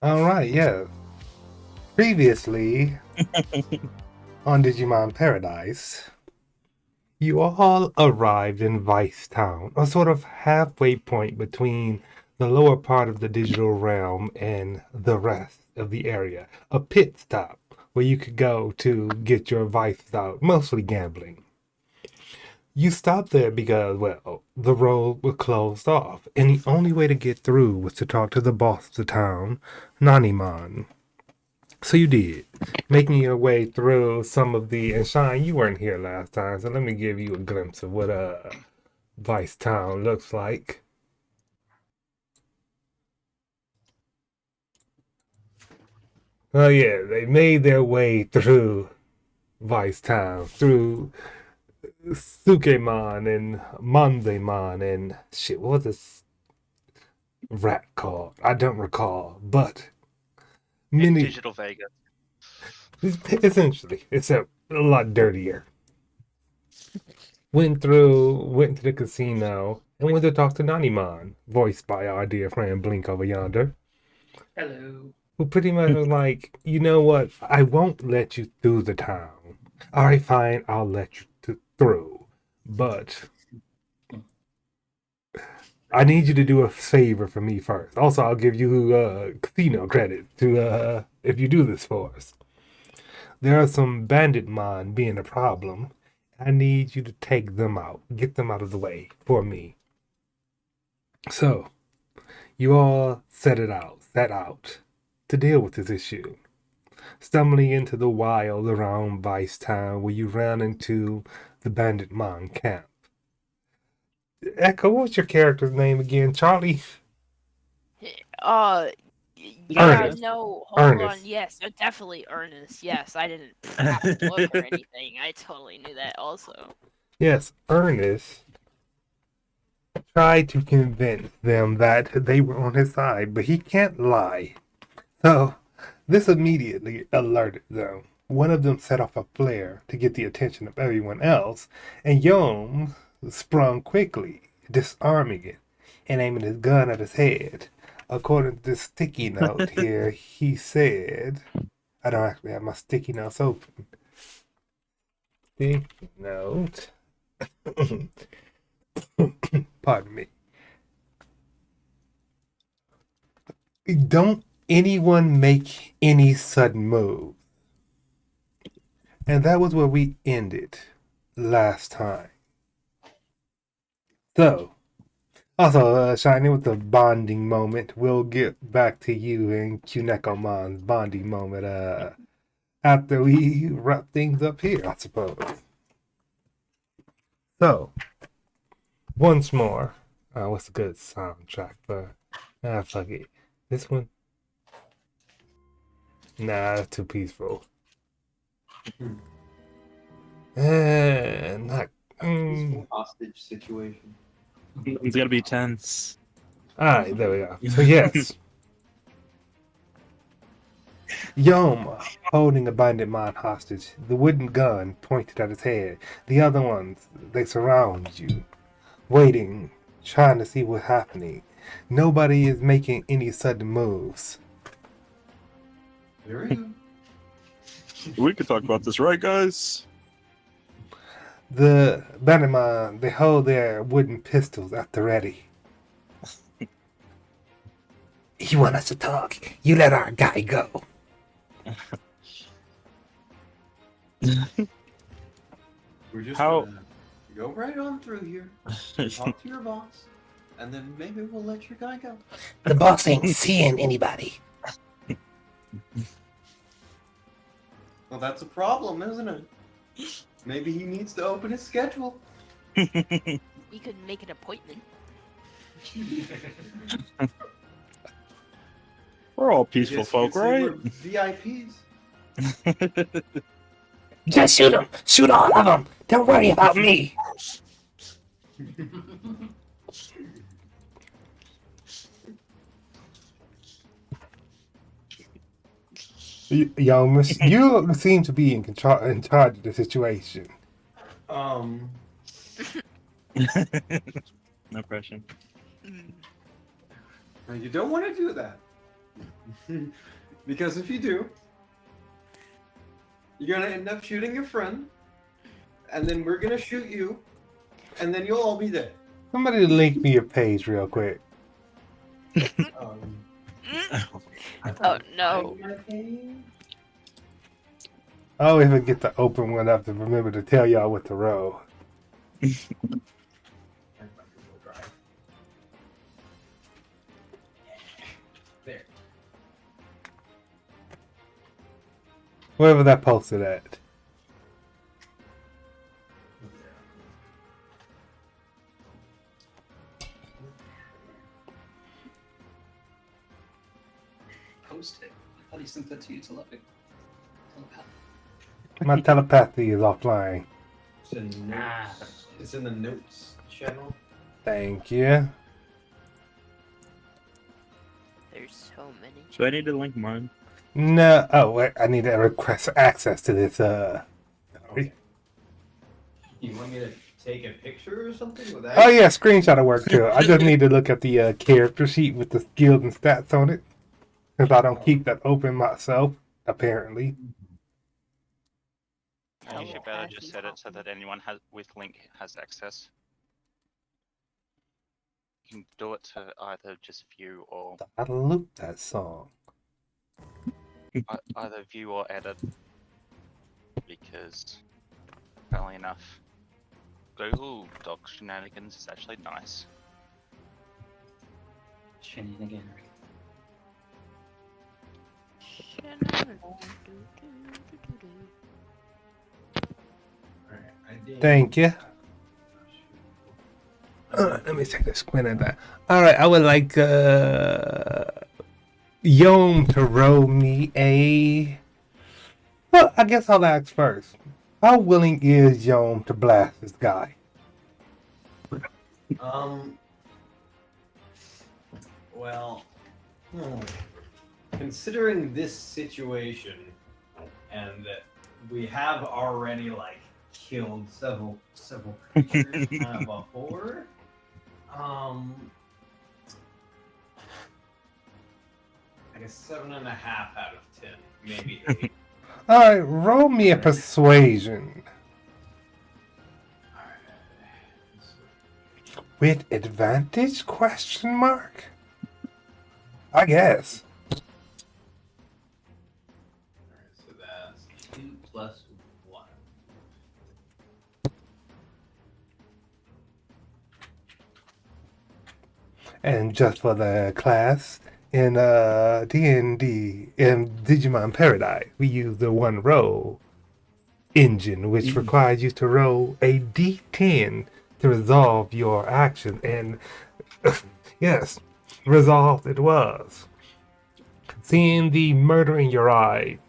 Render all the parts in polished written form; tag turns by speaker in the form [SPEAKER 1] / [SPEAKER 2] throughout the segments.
[SPEAKER 1] All right, yeah. Previously on Digimon Paradise, you all arrived in Vice Town, a sort of halfway point between the lower part of the digital realm and the rest of the area. A pit stop where you could go to get your vices out, mostly gambling. You stopped there because, well, the road was closed off, and the only way to get through was to talk to the boss of the town, Nanimon. So you did, making your way through some of the. And Shine, you weren't here last time, so let me give you a glimpse of what Vice Town looks like. Oh yeah, they made their way through Vice Town, through Sukemon and Mandemon and shit. What was this rat called? I don't recall, but many
[SPEAKER 2] Digital Vega.
[SPEAKER 1] essentially, except a lot dirtier. Went to the casino, and went to talk to Nanimon, voiced by our dear friend Blink over yonder.
[SPEAKER 3] Hello.
[SPEAKER 1] Who pretty much was like, you know what? I won't let you through the town. All right, fine, I'll let you through, but I need you to do a favor for me first. Also, I'll give you casino credit to if you do this for us. There are some bandit mon being a problem. I need you to take them out, get them out of the way for me. So, you all set out to deal with this issue. Stumbling into the wild around Vice Town where you ran into the bandit mon camp. Echo, what's your character's name again? Charlie?
[SPEAKER 4] Yeah,
[SPEAKER 1] Ernest.
[SPEAKER 4] no, hold
[SPEAKER 1] Ernest.
[SPEAKER 4] on. Yes, definitely Ernest. Yes, I didn't have to look or anything. I totally knew that also.
[SPEAKER 1] Yes, Ernest tried to convince them that they were on his side, but he can't lie. So, this immediately alerted them. One of them set off a flare to get the attention of everyone else, and Yom sprung quickly, disarming it and aiming his gun at his head. According to this sticky note here, he said, I don't actually have my sticky notes open. Sticky note. Pardon me. Don't anyone make any sudden moves. And that was where we ended last time. So, also, Shiny, with the bonding moment, we'll get back to you and Kunekomon's bonding moment after we wrap things up here, I suppose. So, once more, what's a good soundtrack for? Fuck it. This one? Nah, that's too peaceful. Not.
[SPEAKER 3] Peaceful hostage situation.
[SPEAKER 5] It's gotta be tense.
[SPEAKER 1] Alright, there we go. So, yes. Yom holding a bandit man hostage, the wooden gun pointed at his head. The other ones, they surround you, waiting, trying to see what's happening. Nobody is making any sudden moves.
[SPEAKER 3] There we go.
[SPEAKER 5] We could talk about this, right, guys?
[SPEAKER 1] The bandit man, they hold their wooden pistols at the ready. You want us to talk? You let our guy go.
[SPEAKER 3] We're just
[SPEAKER 5] How-
[SPEAKER 3] gonna go right on through here, talk to your boss, and then maybe we'll let your guy go.
[SPEAKER 1] The boss ain't seeing anybody.
[SPEAKER 3] Well, that's a problem, isn't it? Maybe he needs to open his schedule.
[SPEAKER 4] You could make an appointment.
[SPEAKER 5] We're all
[SPEAKER 3] I
[SPEAKER 5] peaceful
[SPEAKER 3] guess you
[SPEAKER 5] folk,
[SPEAKER 3] could say
[SPEAKER 5] right?
[SPEAKER 3] we're VIPs.
[SPEAKER 1] Just shoot them! Shoot all of them! Don't worry about me! Young miss, you seem to be in charge of the situation.
[SPEAKER 5] No pressure.
[SPEAKER 3] Now, you don't want to do that. Because if you do, you're going to end up shooting your friend, and then we're going to shoot you, and then you'll all be dead.
[SPEAKER 1] Somebody link me your page real quick.
[SPEAKER 4] Oh no.
[SPEAKER 1] I always forget to open one up to remember to tell y'all what to roll.
[SPEAKER 3] There.
[SPEAKER 1] Wherever that posted at.
[SPEAKER 2] Post it. I thought he sent that to you telepathy.
[SPEAKER 1] My telepathy is offline.
[SPEAKER 3] It's in notes. It's in the notes channel.
[SPEAKER 1] Thank you.
[SPEAKER 4] There's so many.
[SPEAKER 5] Do I need to link mine?
[SPEAKER 1] No. Oh, wait. I need to request access to this.
[SPEAKER 3] Okay. You want me to take a picture or something with that?
[SPEAKER 1] Oh yeah, screenshot will work too. I just need to look at the character sheet with the skills and stats on it, because I don't keep that open myself. Apparently.
[SPEAKER 6] You should better just set it so that anyone with link has access. You can do it to either just view or
[SPEAKER 1] I looped that song.
[SPEAKER 6] either view or edit, because funnily enough, Google Docs shenanigans is actually nice.
[SPEAKER 2] Shenanigan.
[SPEAKER 3] Alright, I did.
[SPEAKER 1] Thank you. Let me take a squint at that. All right, I would like Yom to roll me a. Well, I guess I'll ask first. How willing is Yom to blast this guy?
[SPEAKER 3] Well, considering this situation, and that we have already killed several creatures before, I guess 7.5 out of 10, maybe 8.
[SPEAKER 1] All right, roll me a persuasion with advantage? Question mark. I guess.
[SPEAKER 3] Alright, so that's 2 plus 1.
[SPEAKER 1] And just for the class, in D&D, in Digimon Paradise, we use the one roll engine, which requires you to roll a D10 to resolve your action. And yes, resolved it was. Seeing the murder in your eye,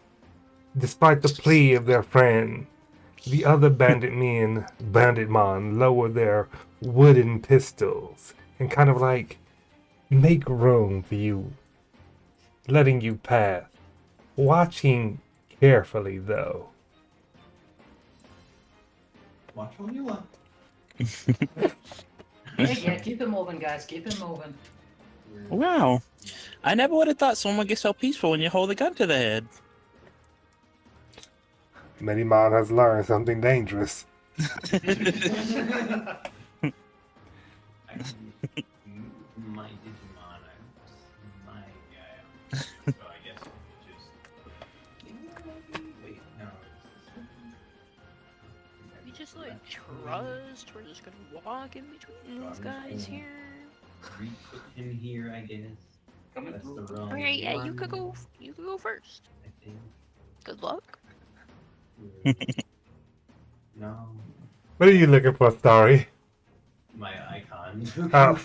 [SPEAKER 1] despite the plea of their friend, the other banditmon lower their wooden pistols and kind of make room for you, letting you pass, watching carefully though.
[SPEAKER 3] Watch when you want.
[SPEAKER 2] Yeah, keep it moving, guys. Keep it moving.
[SPEAKER 5] Wow. I never would have thought someone would get so peaceful when you hold a gun to the head.
[SPEAKER 1] Minimon has learned something dangerous.
[SPEAKER 3] I can move my Digimon. I'm my guy. So I guess just. Wait, no.
[SPEAKER 4] We just trust. We're just gonna walk in between these guys here.
[SPEAKER 3] Re-put him here, I guess.
[SPEAKER 2] Coming
[SPEAKER 3] That's
[SPEAKER 2] through.
[SPEAKER 3] the wrong
[SPEAKER 4] Alright, yeah, you
[SPEAKER 3] one,
[SPEAKER 4] could go. You could go first.
[SPEAKER 3] I think.
[SPEAKER 4] Good luck.
[SPEAKER 3] No,
[SPEAKER 1] What are you looking for, Starry?
[SPEAKER 3] my icon.
[SPEAKER 1] Oh.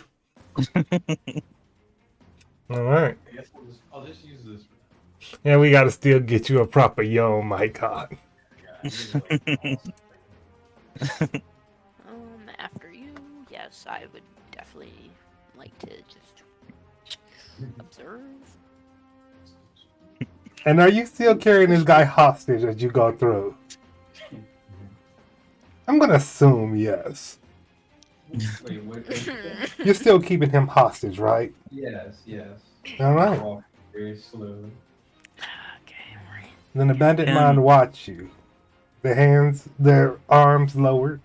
[SPEAKER 1] All right.
[SPEAKER 3] I guess I'll just use this for now.
[SPEAKER 1] And we gotta still get you a proper Yom icon.
[SPEAKER 3] Yeah, I need to, like, something.
[SPEAKER 4] After you, yes, I would definitely like to just observe.
[SPEAKER 1] And are you still carrying this guy hostage as you go through? I'm gonna assume yes.
[SPEAKER 3] Wait, wait.
[SPEAKER 1] You're still keeping him hostage, right?
[SPEAKER 3] Yes, yes.
[SPEAKER 1] All right.
[SPEAKER 3] Walk very slowly.
[SPEAKER 4] Okay, right.
[SPEAKER 1] Then the bandit
[SPEAKER 5] Um,
[SPEAKER 1] mind watch you. Their arms lowered,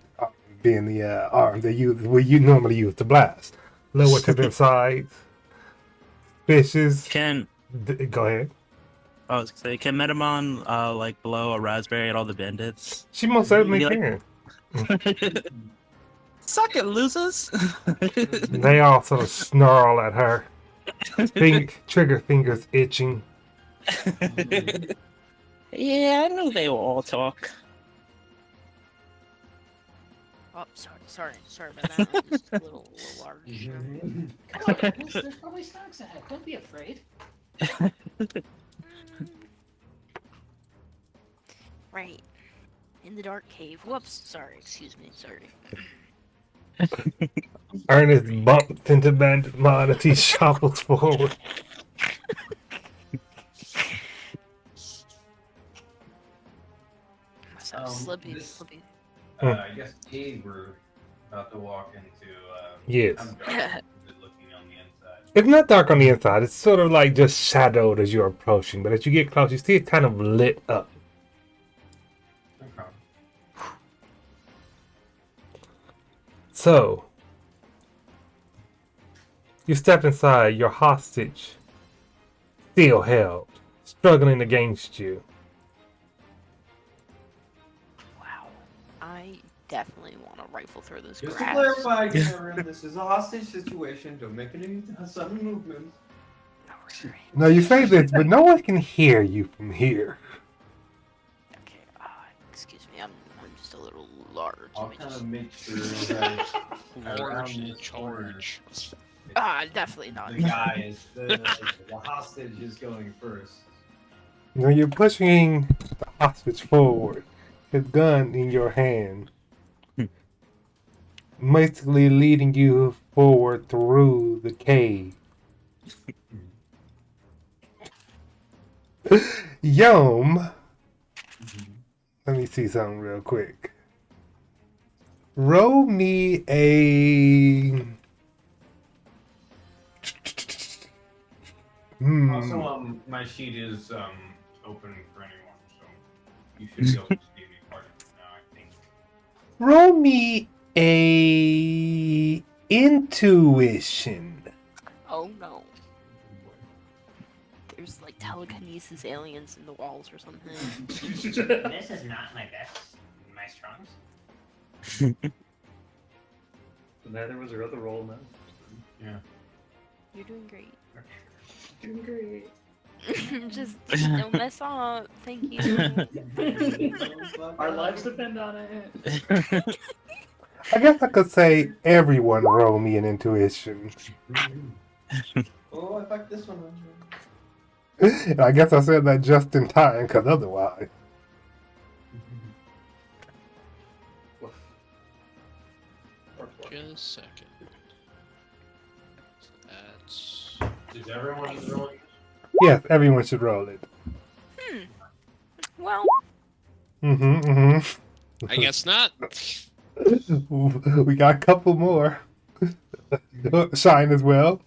[SPEAKER 1] being the arms they use, what you normally use to blast, lower to their sides. Fishes.
[SPEAKER 5] Can
[SPEAKER 1] Go ahead.
[SPEAKER 5] I was gonna say, can Metamon like blow a raspberry at all the bandits?
[SPEAKER 1] She most certainly
[SPEAKER 5] You like-
[SPEAKER 1] can.
[SPEAKER 5] Suck it, losers!
[SPEAKER 1] They all sort of snarl at her. Trigger fingers itching.
[SPEAKER 5] Yeah, I knew they will all talk.
[SPEAKER 4] Oh, sorry about that. I'm just a little large.
[SPEAKER 2] Come on, there's probably snacks ahead. Don't be afraid.
[SPEAKER 4] Right. In the dark cave. Whoops. Sorry. Excuse me. Sorry.
[SPEAKER 1] Ernest bumps into Bandit Mon as he shuffles forward.
[SPEAKER 4] Must have slippy.
[SPEAKER 3] this-
[SPEAKER 4] Slippy.
[SPEAKER 3] I guess cave we're about to walk into.
[SPEAKER 1] Yes.
[SPEAKER 3] I'm dark, looking on the inside.
[SPEAKER 1] It's not dark on the inside. It's sort of like just shadowed as you're approaching. But as you get close, you see it kind of lit up.
[SPEAKER 3] Okay.
[SPEAKER 1] So, you step inside, your hostage, still held, struggling against you.
[SPEAKER 4] Wow. I definitely want to rifle through this
[SPEAKER 3] Just to
[SPEAKER 4] grass.
[SPEAKER 3] clarify, Karen, this is a hostage situation. Don't make any sudden movements.
[SPEAKER 4] No worries.
[SPEAKER 1] Now, you say this, but no one can hear you from here.
[SPEAKER 4] Okay. Excuse me. I'm just a little large.
[SPEAKER 3] I'll
[SPEAKER 4] Let me
[SPEAKER 3] kind
[SPEAKER 4] just...
[SPEAKER 3] of make sure that
[SPEAKER 7] Large
[SPEAKER 3] around
[SPEAKER 7] in
[SPEAKER 3] this corner,
[SPEAKER 7] charge.
[SPEAKER 4] definitely not.
[SPEAKER 3] the guy is the hostage is going first.
[SPEAKER 1] Now, you're pushing the hostage forward, his gun in your hand, basically leading you forward through the cave. Yom, let me see something real quick. Roll me a.
[SPEAKER 3] Also, my sheet is open for anyone, so you should be able to see me part of it now, I think.
[SPEAKER 1] Roll me a intuition.
[SPEAKER 4] Oh no. There's like telekinesis aliens in the walls or something.
[SPEAKER 8] This is not my strongest.
[SPEAKER 2] Neither was her other role, man.
[SPEAKER 3] Yeah.
[SPEAKER 4] You're doing great.
[SPEAKER 2] Doing great.
[SPEAKER 4] Just don't mess up. Thank you.
[SPEAKER 2] Our lives depend on it.
[SPEAKER 1] I guess I could say everyone roll me an intuition.
[SPEAKER 3] Oh, I fucked this one up.
[SPEAKER 1] And I guess I said that just in time, because otherwise.
[SPEAKER 7] Just a second. That's
[SPEAKER 3] Is everyone rolling?
[SPEAKER 1] Yes, everyone should roll it.
[SPEAKER 4] Well,
[SPEAKER 7] I guess not.
[SPEAKER 1] We got a couple more. Shine as well.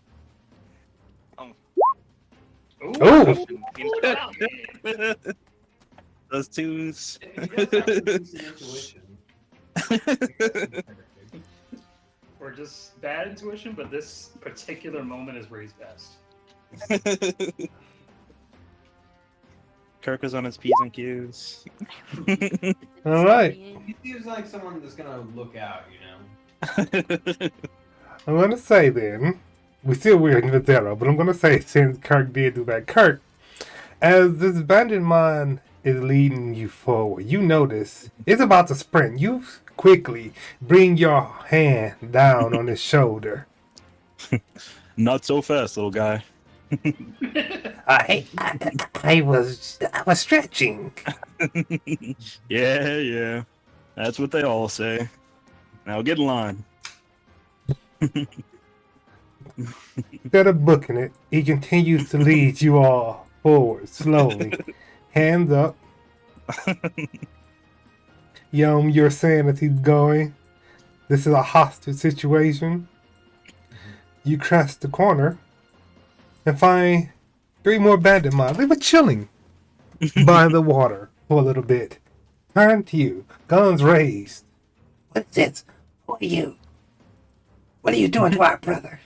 [SPEAKER 1] Oh,
[SPEAKER 5] Those twos.
[SPEAKER 2] Or just bad intuition, but this particular moment is where he's best.
[SPEAKER 5] Kirk was on his P's and Q's.
[SPEAKER 1] all right.
[SPEAKER 3] He seems like someone that's gonna look out, you know.
[SPEAKER 1] I'm gonna say then, we're in the zero, but I'm gonna say since Kirk did do that, Kirk, as this bandit mind is leading you forward. You notice it's about to sprint. You quickly bring your hand down on his shoulder.
[SPEAKER 5] Not so fast, little guy.
[SPEAKER 1] I was stretching.
[SPEAKER 5] Yeah. That's what they all say. Now get in line.
[SPEAKER 1] Instead of booking it, he continues to lead you all forward slowly, hands up. You're saying as he's going, this is a hostage situation. You crest the corner and find 3 more bandit mobs. They were chilling by the water for a little bit. Turn to you, guns raised. What's this? Who are you? What are you doing to our brother?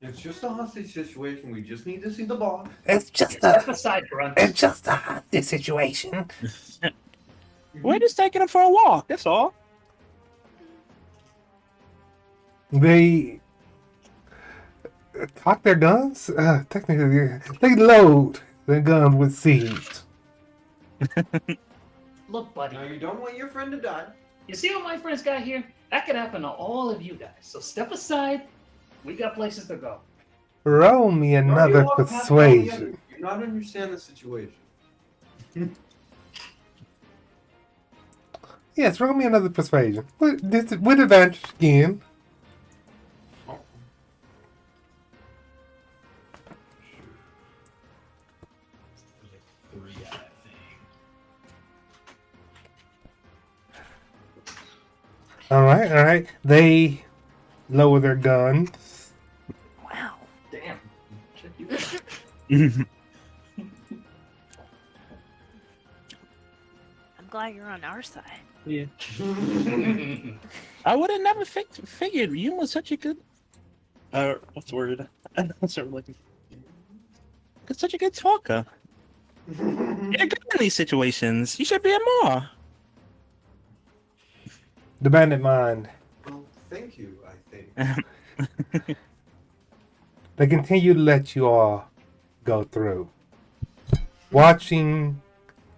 [SPEAKER 3] It's just a hostage situation. We just need to see the boss.
[SPEAKER 1] It's just
[SPEAKER 2] Step aside, Grunt.
[SPEAKER 1] it's just a hostage situation.
[SPEAKER 5] We're just taking him for a walk. That's all.
[SPEAKER 1] They cock their guns. Technically, they load their guns with seeds.
[SPEAKER 2] Look, buddy.
[SPEAKER 3] Now you don't want your friend to die.
[SPEAKER 2] You see what my friends got here? That could happen to all of you guys. So step aside. We got places to go.
[SPEAKER 1] Roll me another
[SPEAKER 3] You walk past all the others.
[SPEAKER 1] persuasion.
[SPEAKER 3] You not understand the situation.
[SPEAKER 1] Yes, roll me another persuasion. With advantage again.
[SPEAKER 3] Oh. 3, I think.
[SPEAKER 1] All right. They lower their guns.
[SPEAKER 4] Wow.
[SPEAKER 2] Damn. Shit, you
[SPEAKER 4] I'm glad you're on our side.
[SPEAKER 5] I would have never figured you was such a good. What's the word? Sorry, like, such a good talker. You're good in these situations. You should be in more.
[SPEAKER 1] The bandit mind.
[SPEAKER 3] Well, thank you, I think.
[SPEAKER 1] They continue to let you all go through, watching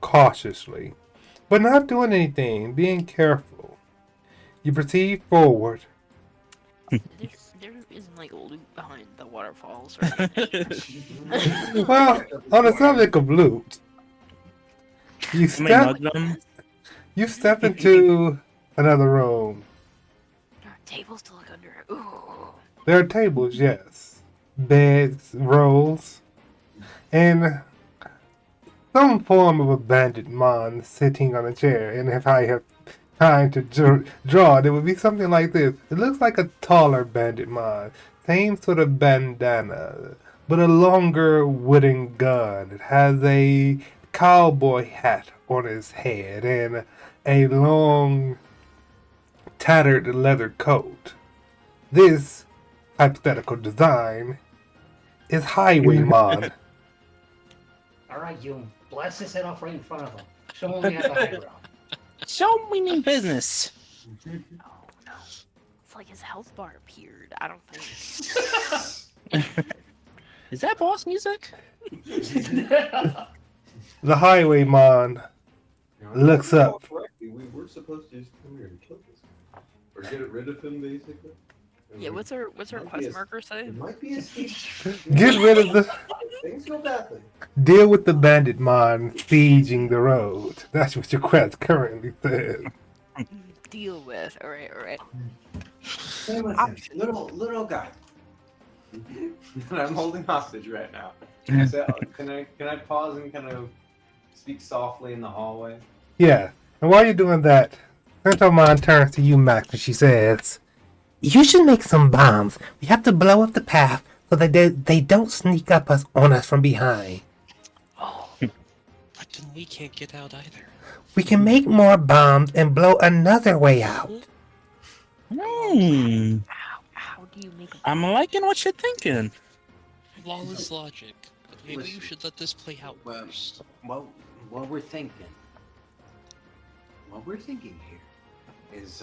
[SPEAKER 1] cautiously, but not doing anything, being careful. You proceed forward.
[SPEAKER 4] There isn't like loot behind the waterfalls or anything.
[SPEAKER 1] Well, on the subject of loot, you
[SPEAKER 5] Somebody
[SPEAKER 1] step,
[SPEAKER 5] nudge them.
[SPEAKER 1] you step into another room.
[SPEAKER 4] There are tables to look under. Ooh.
[SPEAKER 1] There are tables, yes, beds, rolls, and some form of a bandit mon sitting on a chair. And if I have time to draw it, it would be something like this. It looks like a taller bandit mon, same sort of bandana, but a longer wooden gun. It has a cowboy hat on his head and a long, tattered leather coat. This hypothetical design is Highwayman.
[SPEAKER 2] All right, you blast his head off right in front of him. Show him we have the high ground.
[SPEAKER 5] Show me mean business.
[SPEAKER 4] Oh no. It's like his health bar appeared. I don't think.
[SPEAKER 5] Is that boss music?
[SPEAKER 1] The Highwayman
[SPEAKER 3] Now,
[SPEAKER 1] looks
[SPEAKER 3] if I recall
[SPEAKER 1] up.
[SPEAKER 3] correctly, we were supposed to just come here and kill this guy. Or get rid of him, basically. And
[SPEAKER 4] Yeah,
[SPEAKER 3] we-
[SPEAKER 4] what's our
[SPEAKER 3] might be
[SPEAKER 4] quest
[SPEAKER 3] a-
[SPEAKER 4] marker say?
[SPEAKER 3] It might be a steep.
[SPEAKER 1] Get rid of the.
[SPEAKER 3] Things go badly.
[SPEAKER 1] Deal with the bandit mon sieging the road. That's what your quest currently says.
[SPEAKER 4] Deal with. Alright.
[SPEAKER 3] Hey, listen, little guy. I'm holding hostage right now. So, can I pause and kind of speak softly in the hallway?
[SPEAKER 1] Yeah, and while you're doing that, Centomon turns to you, Max, and she says, "You should make some bombs. We have to blow up the path so that they don't sneak up on us from behind.
[SPEAKER 4] Oh,
[SPEAKER 7] But then we can't get out either.
[SPEAKER 1] We can make more bombs and blow another way out."
[SPEAKER 4] how do you make a
[SPEAKER 5] I'm liking what you're thinking.
[SPEAKER 7] Flawless logic. But maybe you
[SPEAKER 9] Listen.
[SPEAKER 7] should let this play out
[SPEAKER 9] Well,
[SPEAKER 7] first.
[SPEAKER 9] what we're thinking here is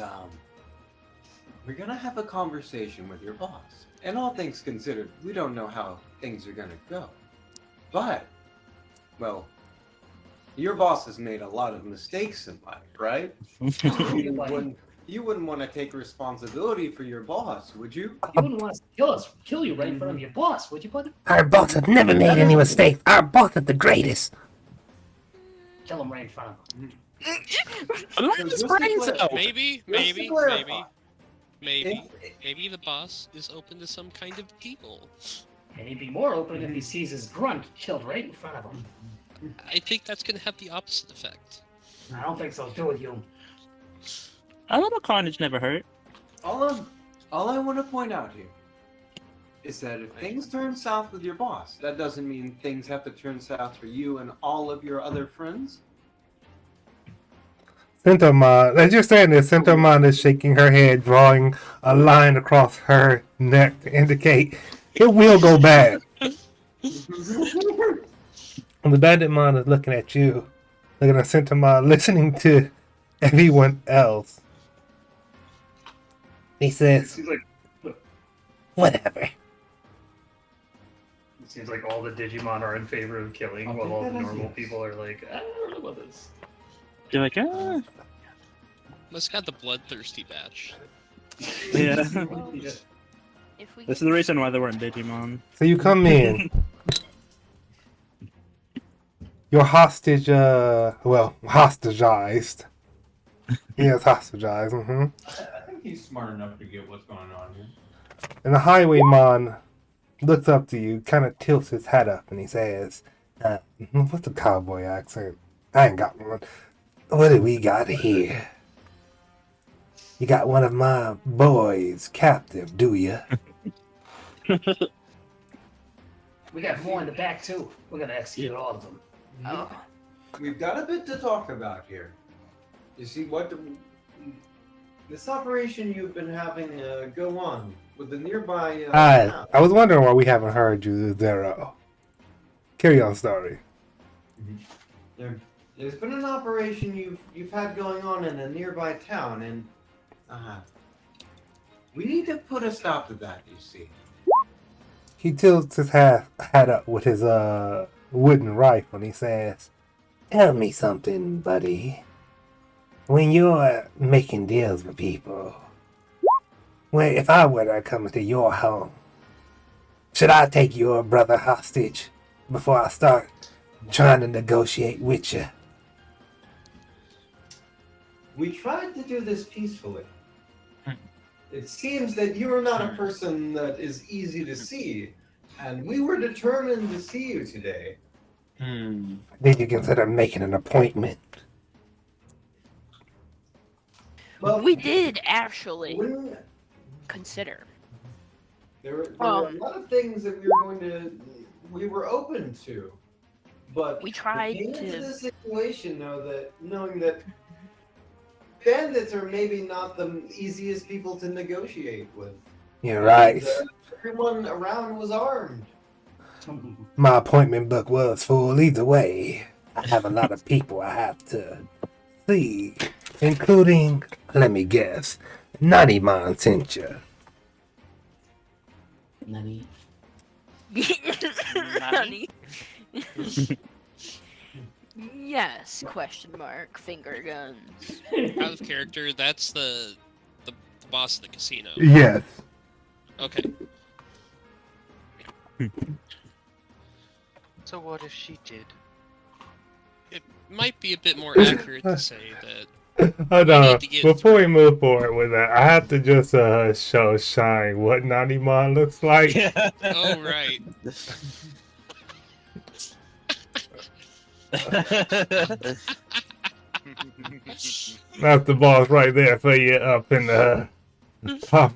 [SPEAKER 9] we're gonna have a conversation with your boss. And all things considered, we don't know how things are gonna go. But, well, Your boss has made a lot of mistakes in life, right? You wouldn't want to take responsibility for your boss, would you?
[SPEAKER 2] You wouldn't want to kill you right in front of your boss, would you, buddy?
[SPEAKER 1] Our boss has never made any mistakes. Our boss is the greatest.
[SPEAKER 2] Kill him right in front of him.
[SPEAKER 5] Alliance brains out.
[SPEAKER 7] Maybe the boss is open to some kind of deal.
[SPEAKER 2] And he'd be more open if he sees his grunt killed right in front of him.
[SPEAKER 7] I think that's gonna have the opposite effect.
[SPEAKER 2] I don't think so. Do it, you.
[SPEAKER 5] A little carnage never hurt.
[SPEAKER 9] All I want to point out here is that if things turn south with your boss, that doesn't mean things have to turn south for you and all of your other friends.
[SPEAKER 1] Centomon, as you're saying this, Centomon is shaking her head, drawing a line across her neck to indicate it will go bad. And the Banditmon is looking at you, looking at Centomon, listening to everyone else. He says,
[SPEAKER 2] Seems like
[SPEAKER 1] whatever.
[SPEAKER 2] it seems like all the Digimon are in favor of killing, while all the normal people are like, I don't know about this.
[SPEAKER 5] You're like, ah.
[SPEAKER 7] Must got the bloodthirsty batch.
[SPEAKER 5] Yeah.
[SPEAKER 2] Yeah.
[SPEAKER 4] If we
[SPEAKER 5] This is the reason why there weren't Digimon.
[SPEAKER 1] So you come in. You're hostage, hostage-ized. Yes, hostage-ized,
[SPEAKER 3] I think he's smart enough to get what's going on here.
[SPEAKER 1] And the highwayman looks up to you, kind of tilts his hat up, and he says, what's the cowboy accent? I ain't got one. What do we got here? You got one of my boys captive, do you?
[SPEAKER 2] We got more in the back, too. We're going to execute all of them.
[SPEAKER 4] Oh,
[SPEAKER 9] We've got a bit to talk about here. You see, this operation you've been having go on with the nearby. town.
[SPEAKER 1] I was wondering why we haven't heard you, Zero. Carry on, story.
[SPEAKER 9] There's been an operation you've had going on in a nearby town, and we need to put a stop to that. You see.
[SPEAKER 1] He tilts his hat up with his wooden rifle, and he says, "Tell me something, buddy. When you're making deals with people, if I were to come into your home, should I take your brother hostage before I start trying to negotiate with you?"
[SPEAKER 9] We tried to do this peacefully. It seems that you are not a person that is easy to see, and we were determined to see you today.
[SPEAKER 1] Did you consider making an appointment?
[SPEAKER 9] Well,
[SPEAKER 4] we did actually
[SPEAKER 9] when-
[SPEAKER 4] consider.
[SPEAKER 9] There were a lot of things that we were open to, but
[SPEAKER 4] We tried
[SPEAKER 9] came
[SPEAKER 4] to-
[SPEAKER 9] into this situation knowing that bandits are maybe not the easiest people to negotiate with.
[SPEAKER 1] You're right.
[SPEAKER 9] And, everyone around was armed.
[SPEAKER 1] My appointment book was full either way. I have a lot of people I have to see, including, let me guess, Nutty-mon sent you.
[SPEAKER 8] Nani?
[SPEAKER 4] Honey. Yes, question mark, finger guns.
[SPEAKER 7] Out of character, that's the boss of the casino.
[SPEAKER 1] Yes.
[SPEAKER 7] Okay.
[SPEAKER 6] So what if she did?
[SPEAKER 7] It might be a bit more accurate to say that
[SPEAKER 1] Hold
[SPEAKER 7] We
[SPEAKER 1] on.
[SPEAKER 7] need to get
[SPEAKER 1] Before we move forward with that, I have to just show Shine what Nutty-mon looks like.
[SPEAKER 7] oh right.
[SPEAKER 1] That's the boss right there for you up in the top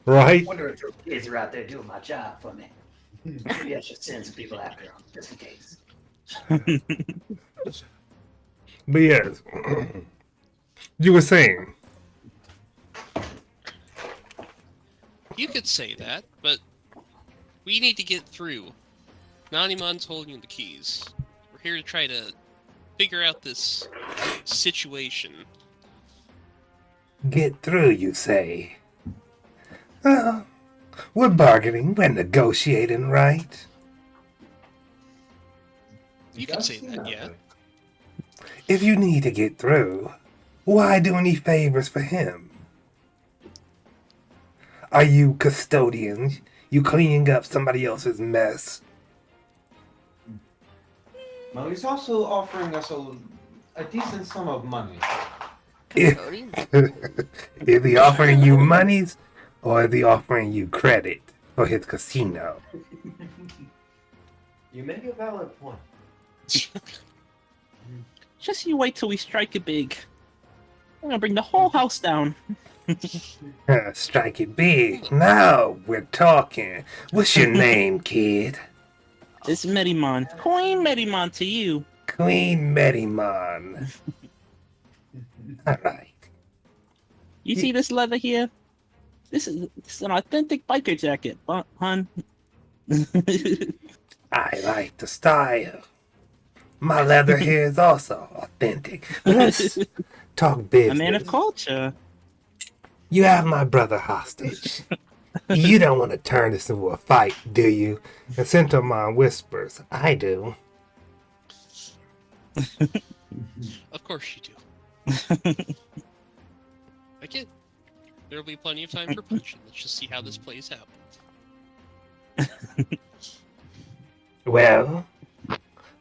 [SPEAKER 1] right.
[SPEAKER 2] I wonder if your kids are out there doing my job for me. Maybe I should send some people after them, just in case.
[SPEAKER 1] But yes, you were saying.
[SPEAKER 7] You could say that, but we need to get through. Nanimon's holding the keys. We're here to try to figure out this situation.
[SPEAKER 1] Get through, you say? Well, we're bargaining, we're negotiating, right?
[SPEAKER 7] You could say that, yeah.
[SPEAKER 1] If you need to get through, why do any favors for him? Are you custodians? You cleaning up somebody else's mess?
[SPEAKER 3] Well, he's also offering us a decent sum of money.
[SPEAKER 1] If,
[SPEAKER 4] Custodian?
[SPEAKER 1] is he offering you monies or is he offering you credit for his casino?
[SPEAKER 9] You make a valid point.
[SPEAKER 5] Just you wait till we strike it big. We're gonna bring the whole house down.
[SPEAKER 1] Strike it big. Now we're talking. What's your name, kid?
[SPEAKER 5] It's Medimon. Queen Medimon to you.
[SPEAKER 1] Queen Medimon. Alright.
[SPEAKER 5] You see this leather here? This is an authentic biker jacket, hon.
[SPEAKER 1] I like the style. My leather here is also authentic. Let's talk
[SPEAKER 5] A
[SPEAKER 1] business.
[SPEAKER 5] man of culture.
[SPEAKER 1] You have my brother hostage. You don't want to turn this into a fight, do you? And Centomon whispers, I do.
[SPEAKER 7] Of course you do. Again, there'll be plenty of time for punching. Let's just see how this plays out.
[SPEAKER 1] Well,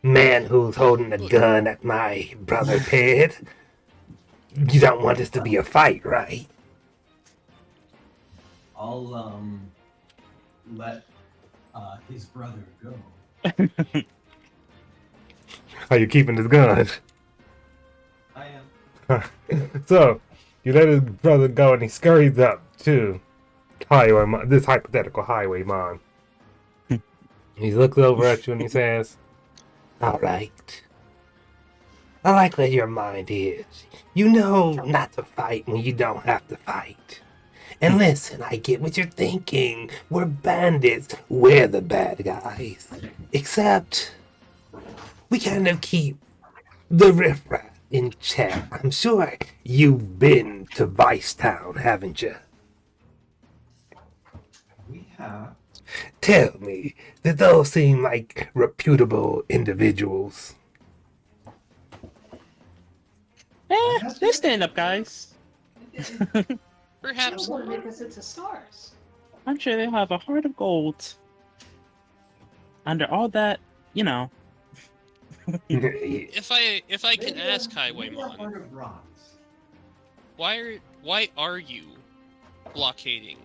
[SPEAKER 1] man who's holding a gun at my brother's head, you don't want this to be a fight, right?
[SPEAKER 9] I'll let his brother go.
[SPEAKER 1] Are you keeping his gun?
[SPEAKER 9] I am.
[SPEAKER 1] So, you let his brother go and he scurries up to this hypothetical highwayman. He looks over at you and he says, Alright. I like where your mind is. You know not to fight when you don't have to fight. And listen, I get what you're thinking. We're bandits. We're the bad guys. Except, we kind of keep the riffraff in check. I'm sure you've been to Vice Town, haven't you?
[SPEAKER 9] We have.
[SPEAKER 1] Tell me, did those seem like reputable individuals?
[SPEAKER 5] They're stand-up guys.
[SPEAKER 7] Perhaps
[SPEAKER 2] What make us into stars?
[SPEAKER 5] I'm sure they'll have a heart of gold. Under all that, you know.
[SPEAKER 7] if I can ask
[SPEAKER 9] Maybe a
[SPEAKER 7] Highwayman,
[SPEAKER 9] heart of bronze.
[SPEAKER 7] why are you blockading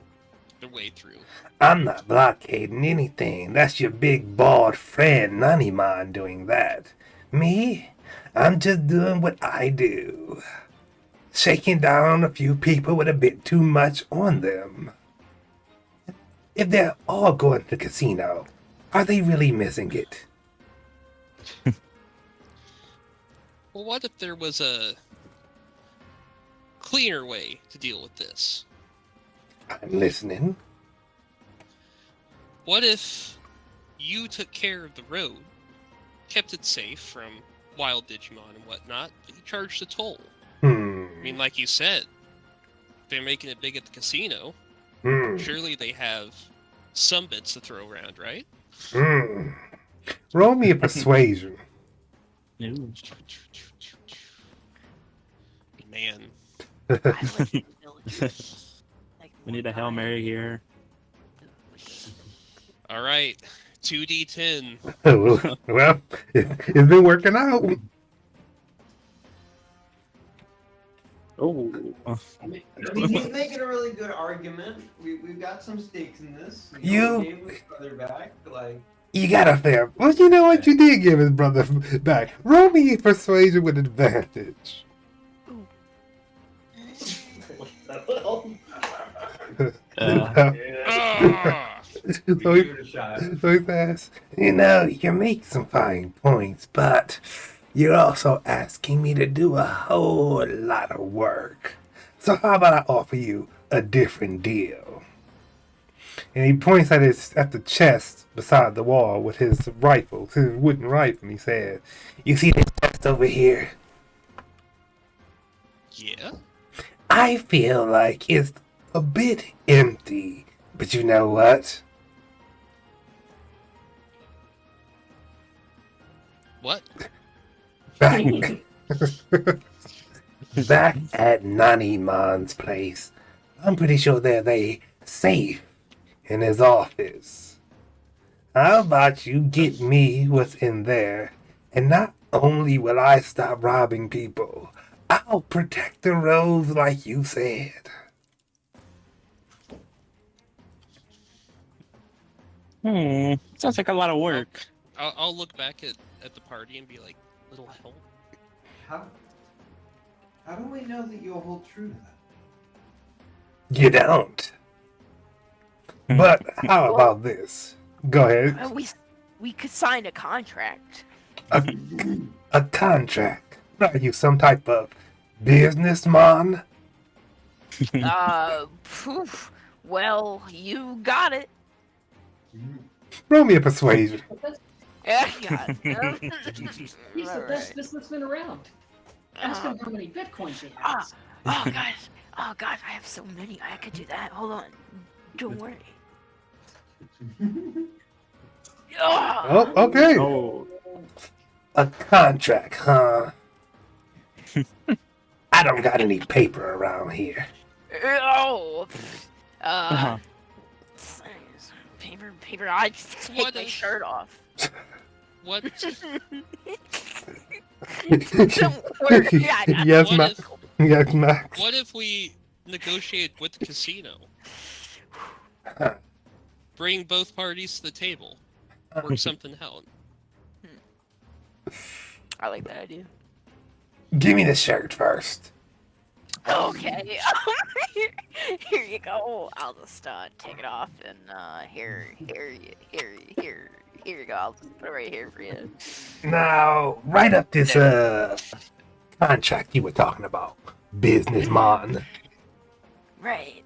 [SPEAKER 7] the way through?
[SPEAKER 1] I'm not blockading anything. That's your big bald friend, Nanimon, doing that. Me? I'm just doing what I do. Shaking down a few people with a bit too much on them. If they're all going to the casino, are they really missing it?
[SPEAKER 7] Well, what if there was a cleaner way to deal with this?
[SPEAKER 1] I'm listening.
[SPEAKER 7] What if you took care of the road, kept it safe from wild Digimon and whatnot, but you charged a toll? I mean, like you said, they're making it big at the casino. Surely they have some bits to throw around, right?
[SPEAKER 1] Roll me a persuasion.
[SPEAKER 5] Ooh.
[SPEAKER 7] Man.
[SPEAKER 4] I like the village. Like
[SPEAKER 5] We need a Hail Mary here.
[SPEAKER 7] All right, 2d10.
[SPEAKER 1] Well, it's been working out.
[SPEAKER 5] Oh.
[SPEAKER 3] I mean, he's making a really good argument. We've got some stakes in this.
[SPEAKER 1] You-
[SPEAKER 3] gave his brother back. Like,
[SPEAKER 1] You got a fair. Well, you know what? You did give his brother back. Roll me a persuasion with advantage.
[SPEAKER 7] Ah!
[SPEAKER 3] we
[SPEAKER 1] So
[SPEAKER 3] give it a shot.
[SPEAKER 1] he says, you know, you make some fine points, but you're also asking me to do a whole lot of work. So how about I offer you a different deal? And he points at the chest beside the wall with his rifle, his wooden rifle, and he says, you see this chest over here?
[SPEAKER 7] Yeah?
[SPEAKER 1] I feel like it's a bit empty, but you know what?
[SPEAKER 7] What?
[SPEAKER 1] Back, Back at Nanimon's place, I'm pretty sure they're safe in his office. How about you get me what's in there, and not only will I stop robbing people, I'll protect the roads like you said.
[SPEAKER 5] Sounds like a lot of work.
[SPEAKER 7] I'll look back at the party and be like, little help.
[SPEAKER 3] How do we know that you'll hold true to that?
[SPEAKER 1] You don't. But how about this? Go ahead.
[SPEAKER 4] We could sign a contract.
[SPEAKER 1] A contract. Are you some type of businessman?
[SPEAKER 4] Poof. Well, you got it.
[SPEAKER 1] Roll me a persuasion.
[SPEAKER 4] Yeah, got it.
[SPEAKER 2] He's the best businessman around. Ask him how many bitcoins he has.
[SPEAKER 4] Oh gosh, I have so many. I could do that. Hold on. Don't worry.
[SPEAKER 1] Oh, okay.
[SPEAKER 5] Oh.
[SPEAKER 1] A contract, huh? I don't got any paper around here.
[SPEAKER 4] Oh. Paper. I just take
[SPEAKER 7] What
[SPEAKER 4] my
[SPEAKER 7] is-
[SPEAKER 4] shirt off.
[SPEAKER 7] What?
[SPEAKER 4] Don't worry.
[SPEAKER 1] Yes,
[SPEAKER 7] What
[SPEAKER 1] Max.
[SPEAKER 7] if-
[SPEAKER 1] Yes, Max.
[SPEAKER 7] What if we negotiate with the casino? Bring both parties to the table. Work something out.
[SPEAKER 4] I like that idea.
[SPEAKER 1] Give me the shirt first.
[SPEAKER 4] Okay. Here you go. I'll just take it off and here you go. I'll just put it right here for you.
[SPEAKER 1] Now, write up this contract you were talking about, businessman.
[SPEAKER 4] Right.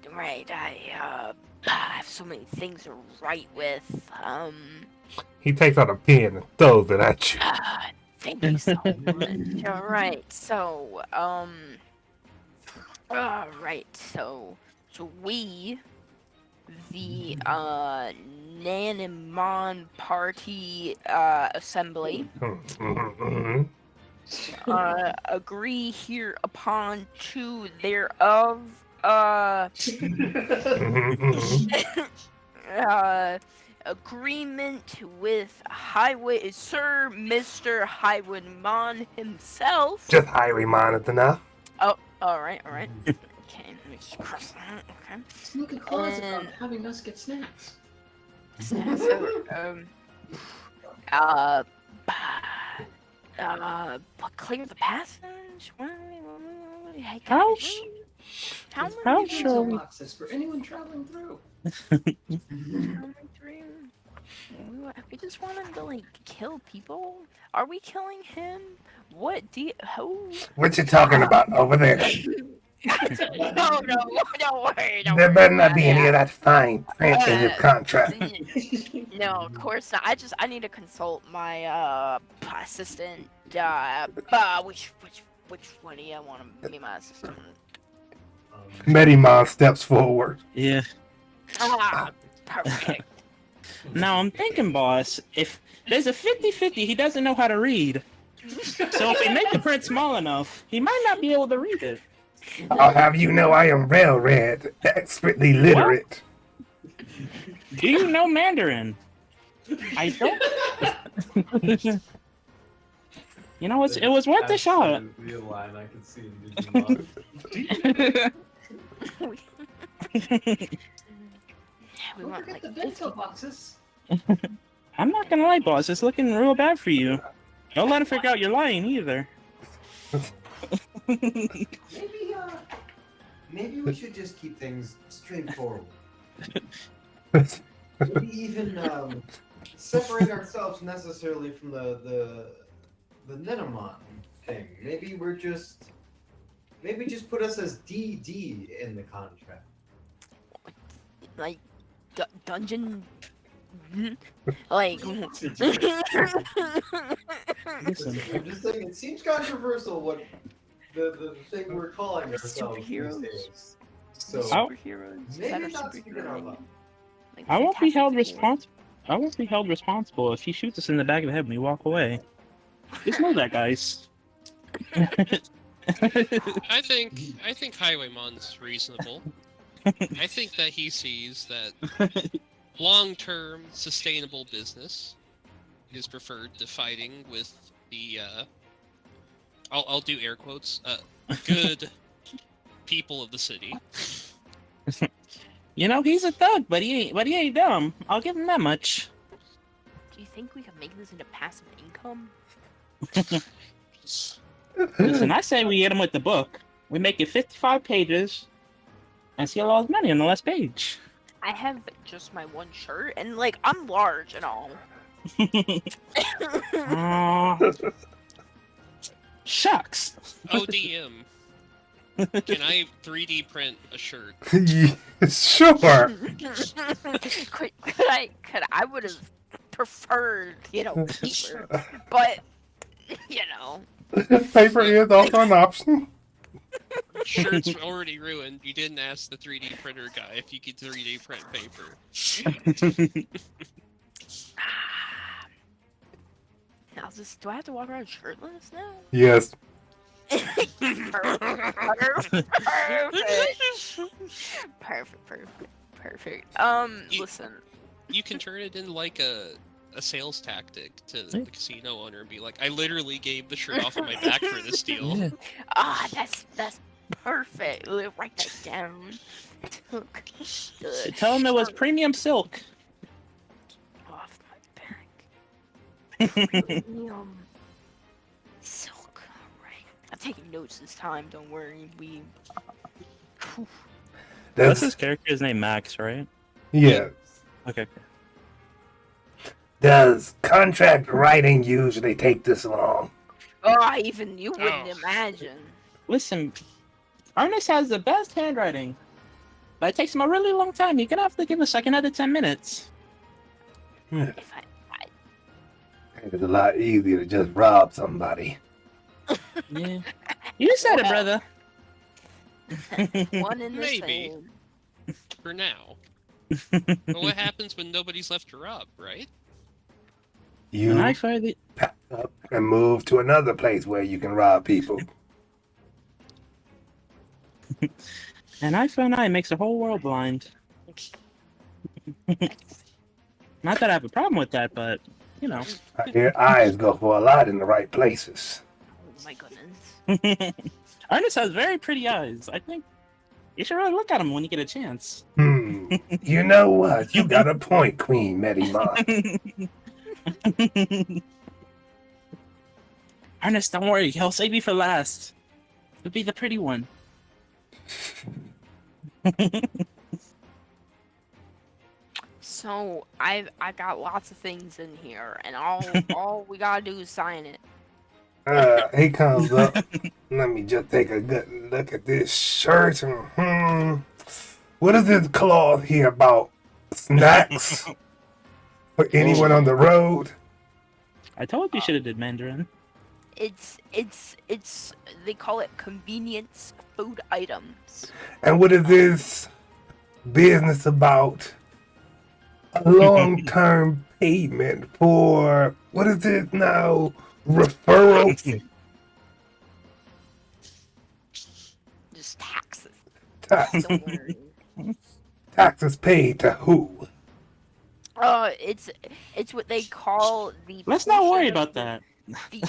[SPEAKER 4] I have so many things to write with.
[SPEAKER 1] He takes out a pen and throws it at you.
[SPEAKER 4] Thank you so much. All right. So, So we, the Nanimon Party Assembly, agree hereupon to thereof. Agreement with Sir Mr. Highwayman himself.
[SPEAKER 1] Just Highwayman is enough.
[SPEAKER 4] Oh, all right. Okay, let me just cross that. Okay.
[SPEAKER 2] Sneaky clause about having us get snacks.
[SPEAKER 4] So, clear the passage.
[SPEAKER 5] How
[SPEAKER 2] Many
[SPEAKER 5] sure
[SPEAKER 2] pencil
[SPEAKER 5] we-
[SPEAKER 2] boxes for anyone traveling through.
[SPEAKER 4] We just want him to kill people. Are we killing him? What do you?
[SPEAKER 1] What you talking about over there?
[SPEAKER 4] No, don't worry.
[SPEAKER 1] There better not be any of that fine print in your contract.
[SPEAKER 4] No, of course not. I need to consult my assistant. Which one do you want to be my assistant?
[SPEAKER 1] Medimon steps forward.
[SPEAKER 5] Yeah.
[SPEAKER 4] Perfect.
[SPEAKER 5] Now I'm thinking, boss, if there's a 50-50, he doesn't know how to read. So if we make the print small enough, he might not be able to read it.
[SPEAKER 1] I'll have you know I am well-read, expertly literate.
[SPEAKER 5] Do you know Mandarin? I don't. You know, it was worth a shot.
[SPEAKER 3] Absolutely a line I can see in Digimon.
[SPEAKER 4] We
[SPEAKER 2] Don't
[SPEAKER 4] want
[SPEAKER 2] forget
[SPEAKER 4] like
[SPEAKER 2] the bento boxes.
[SPEAKER 5] I'm not gonna lie, boss. It's looking real bad for you. Don't let him figure out you're lying either.
[SPEAKER 9] Maybe we should just keep things straightforward. Maybe even separate ourselves necessarily from the Nenomon thing. Maybe just put us as DD in the contract.
[SPEAKER 4] like dungeon. Like.
[SPEAKER 5] Listen.
[SPEAKER 9] I'm just saying, it seems controversial what the thing we're calling ourselves these
[SPEAKER 4] Superheroes.
[SPEAKER 9] days. So
[SPEAKER 4] Superheroes. Is that
[SPEAKER 9] maybe
[SPEAKER 4] a
[SPEAKER 9] not speaking out
[SPEAKER 4] superhero?
[SPEAKER 9] loud.
[SPEAKER 4] Like
[SPEAKER 5] I won't be held
[SPEAKER 4] Fantastic Four?
[SPEAKER 5] responsible. I won't be held responsible if he shoots us in the back of the head when we walk away. Just know that, guys.
[SPEAKER 7] I think Highwaymon's reasonable. I think that he sees that long-term sustainable business is preferred to fighting with the I'll do air quotes good people of the city.
[SPEAKER 5] You know, he's a thug, but he ain't dumb. I'll give him that much.
[SPEAKER 4] Do you think we can make this into passive income?
[SPEAKER 5] Listen, I say we hit him with the book. We make it 55 pages and steal all his money on the last page.
[SPEAKER 4] I have just my one shirt, and like I'm large and all.
[SPEAKER 5] Shucks.
[SPEAKER 7] ODM. Can I 3D print a shirt?
[SPEAKER 1] Sure.
[SPEAKER 4] could I would have preferred, paper, but
[SPEAKER 1] Paper is also an option.
[SPEAKER 7] Shirt's already ruined. You didn't ask the 3D printer guy if you could 3D print paper.
[SPEAKER 4] Now, do I have to walk around shirtless now?
[SPEAKER 1] Yes.
[SPEAKER 4] Perfect. Listen.
[SPEAKER 7] You can turn it into like a sales tactic to the casino owner and be like, I literally gave the shirt off of my back for this deal.
[SPEAKER 5] Yeah.
[SPEAKER 4] That's perfect. Write that down.
[SPEAKER 5] Tell him it was premium silk.
[SPEAKER 4] Off my back. Premium silk. Alright. I'm taking notes this time, don't worry.
[SPEAKER 5] What's his character's name? Max, right?
[SPEAKER 1] Yeah.
[SPEAKER 5] Okay.
[SPEAKER 1] Does contract writing usually take this long?
[SPEAKER 4] Oh, even you wouldn't imagine.
[SPEAKER 5] Listen, Ernest has the best handwriting, but it takes him a really long time. You're gonna have to give us like another 10 minutes.
[SPEAKER 4] If
[SPEAKER 1] It's a lot easier to just rob somebody.
[SPEAKER 5] Yeah. You said it, brother.
[SPEAKER 4] one in the
[SPEAKER 7] Maybe.
[SPEAKER 4] same.
[SPEAKER 7] For now. But what happens when nobody's left to rob, right?
[SPEAKER 1] You
[SPEAKER 5] An eye for the
[SPEAKER 1] pack up and move to another place where you can rob people.
[SPEAKER 5] an eye for an eye makes the whole world blind. Not that I have a problem with that, but
[SPEAKER 1] I hear eyes go for a lot in the right places.
[SPEAKER 4] Oh my goodness.
[SPEAKER 5] Ernest has very pretty eyes. I think you should really look at him when you get a chance.
[SPEAKER 1] You know what? You got a point, Queen Medimon.
[SPEAKER 5] Ernest, don't worry. He'll save you for last. He'll be the pretty one.
[SPEAKER 4] So I got lots of things in here, and all we gotta do is sign it.
[SPEAKER 1] He comes up. Let me just take a good look at this shirt. What is this cloth here about? Snacks? For anyone on the road?
[SPEAKER 5] I told you should have did Mandarin.
[SPEAKER 4] It's they call it convenience food items.
[SPEAKER 1] And what is this business about? A long-term payment for, what is it now? Referrals?
[SPEAKER 4] Just taxes.
[SPEAKER 1] Tax-
[SPEAKER 4] Don't worry.
[SPEAKER 1] taxes paid to who?
[SPEAKER 4] It's what they call the.
[SPEAKER 5] Let's not worry
[SPEAKER 4] portion of
[SPEAKER 5] about that.
[SPEAKER 4] fee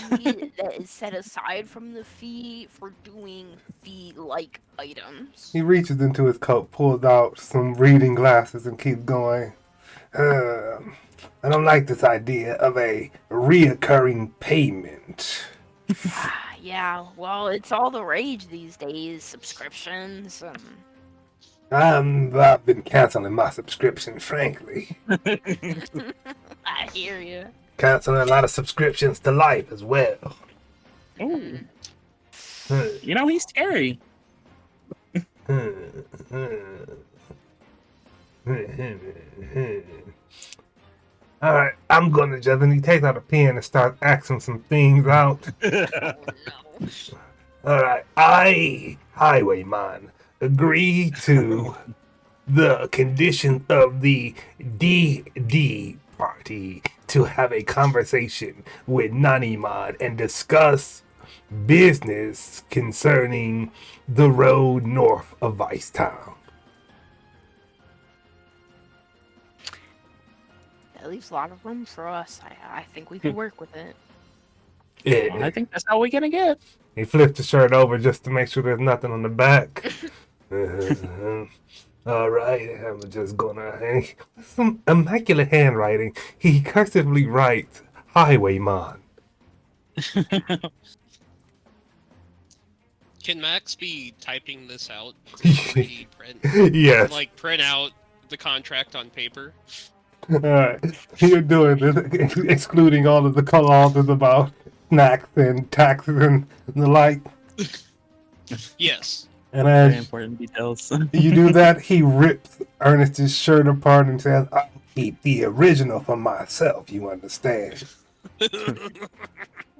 [SPEAKER 4] that is set aside from the fee for doing fee-like items.
[SPEAKER 1] He reaches into his coat, pulls out some reading glasses, and keeps going. I don't like this idea of a reoccurring payment.
[SPEAKER 4] Yeah, well, it's all the rage these days. Subscriptions.
[SPEAKER 1] I've been canceling my subscription, frankly.
[SPEAKER 4] I hear you.
[SPEAKER 1] Canceling a lot of subscriptions to life as well.
[SPEAKER 5] Ooh. He's scary.
[SPEAKER 1] Alright, I'm gonna just, and he takes out a pen and starts axing some things out.
[SPEAKER 4] Oh, no.
[SPEAKER 1] Alright, I, Highwayman, agree to the conditions of the DD party to have a conversation with Nanimon and discuss business concerning the road north of Vicetown.
[SPEAKER 4] That leaves a lot of room for us. I think we can work with it.
[SPEAKER 5] I think that's all we're gonna get.
[SPEAKER 1] He flipped the shirt over just to make sure there's nothing on the back. All right, I'm just gonna. Some immaculate handwriting. He cursively writes Highwayman.
[SPEAKER 7] Can Max be typing this out to 3D print?
[SPEAKER 1] Yes.
[SPEAKER 7] Like print out the contract on paper?
[SPEAKER 1] Alright. You're doing this, excluding all of the clauses about snacks and taxes and the like.
[SPEAKER 7] Yes.
[SPEAKER 1] And
[SPEAKER 5] Very
[SPEAKER 1] as
[SPEAKER 5] important details.
[SPEAKER 1] you do that, he rips Ernest's shirt apart and says, I'll keep the original for myself, you understand?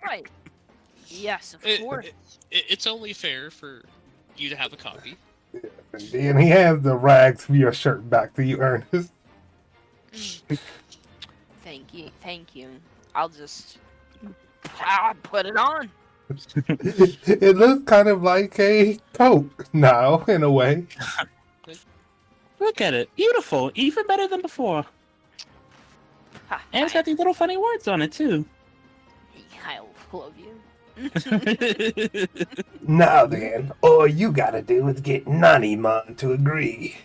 [SPEAKER 4] Right. Yes, of course.
[SPEAKER 7] It's only fair for you to have a copy.
[SPEAKER 1] And he hands the rags for your shirt back to you, Ernest.
[SPEAKER 4] Thank you. I'll just put it on.
[SPEAKER 1] It looks kind of like a coat now, in a way.
[SPEAKER 5] Look at it. Beautiful. Even better than before. And it's got these little funny words on it, too.
[SPEAKER 4] I love you.
[SPEAKER 1] Now then, all you gotta do is get Nanimon to agree.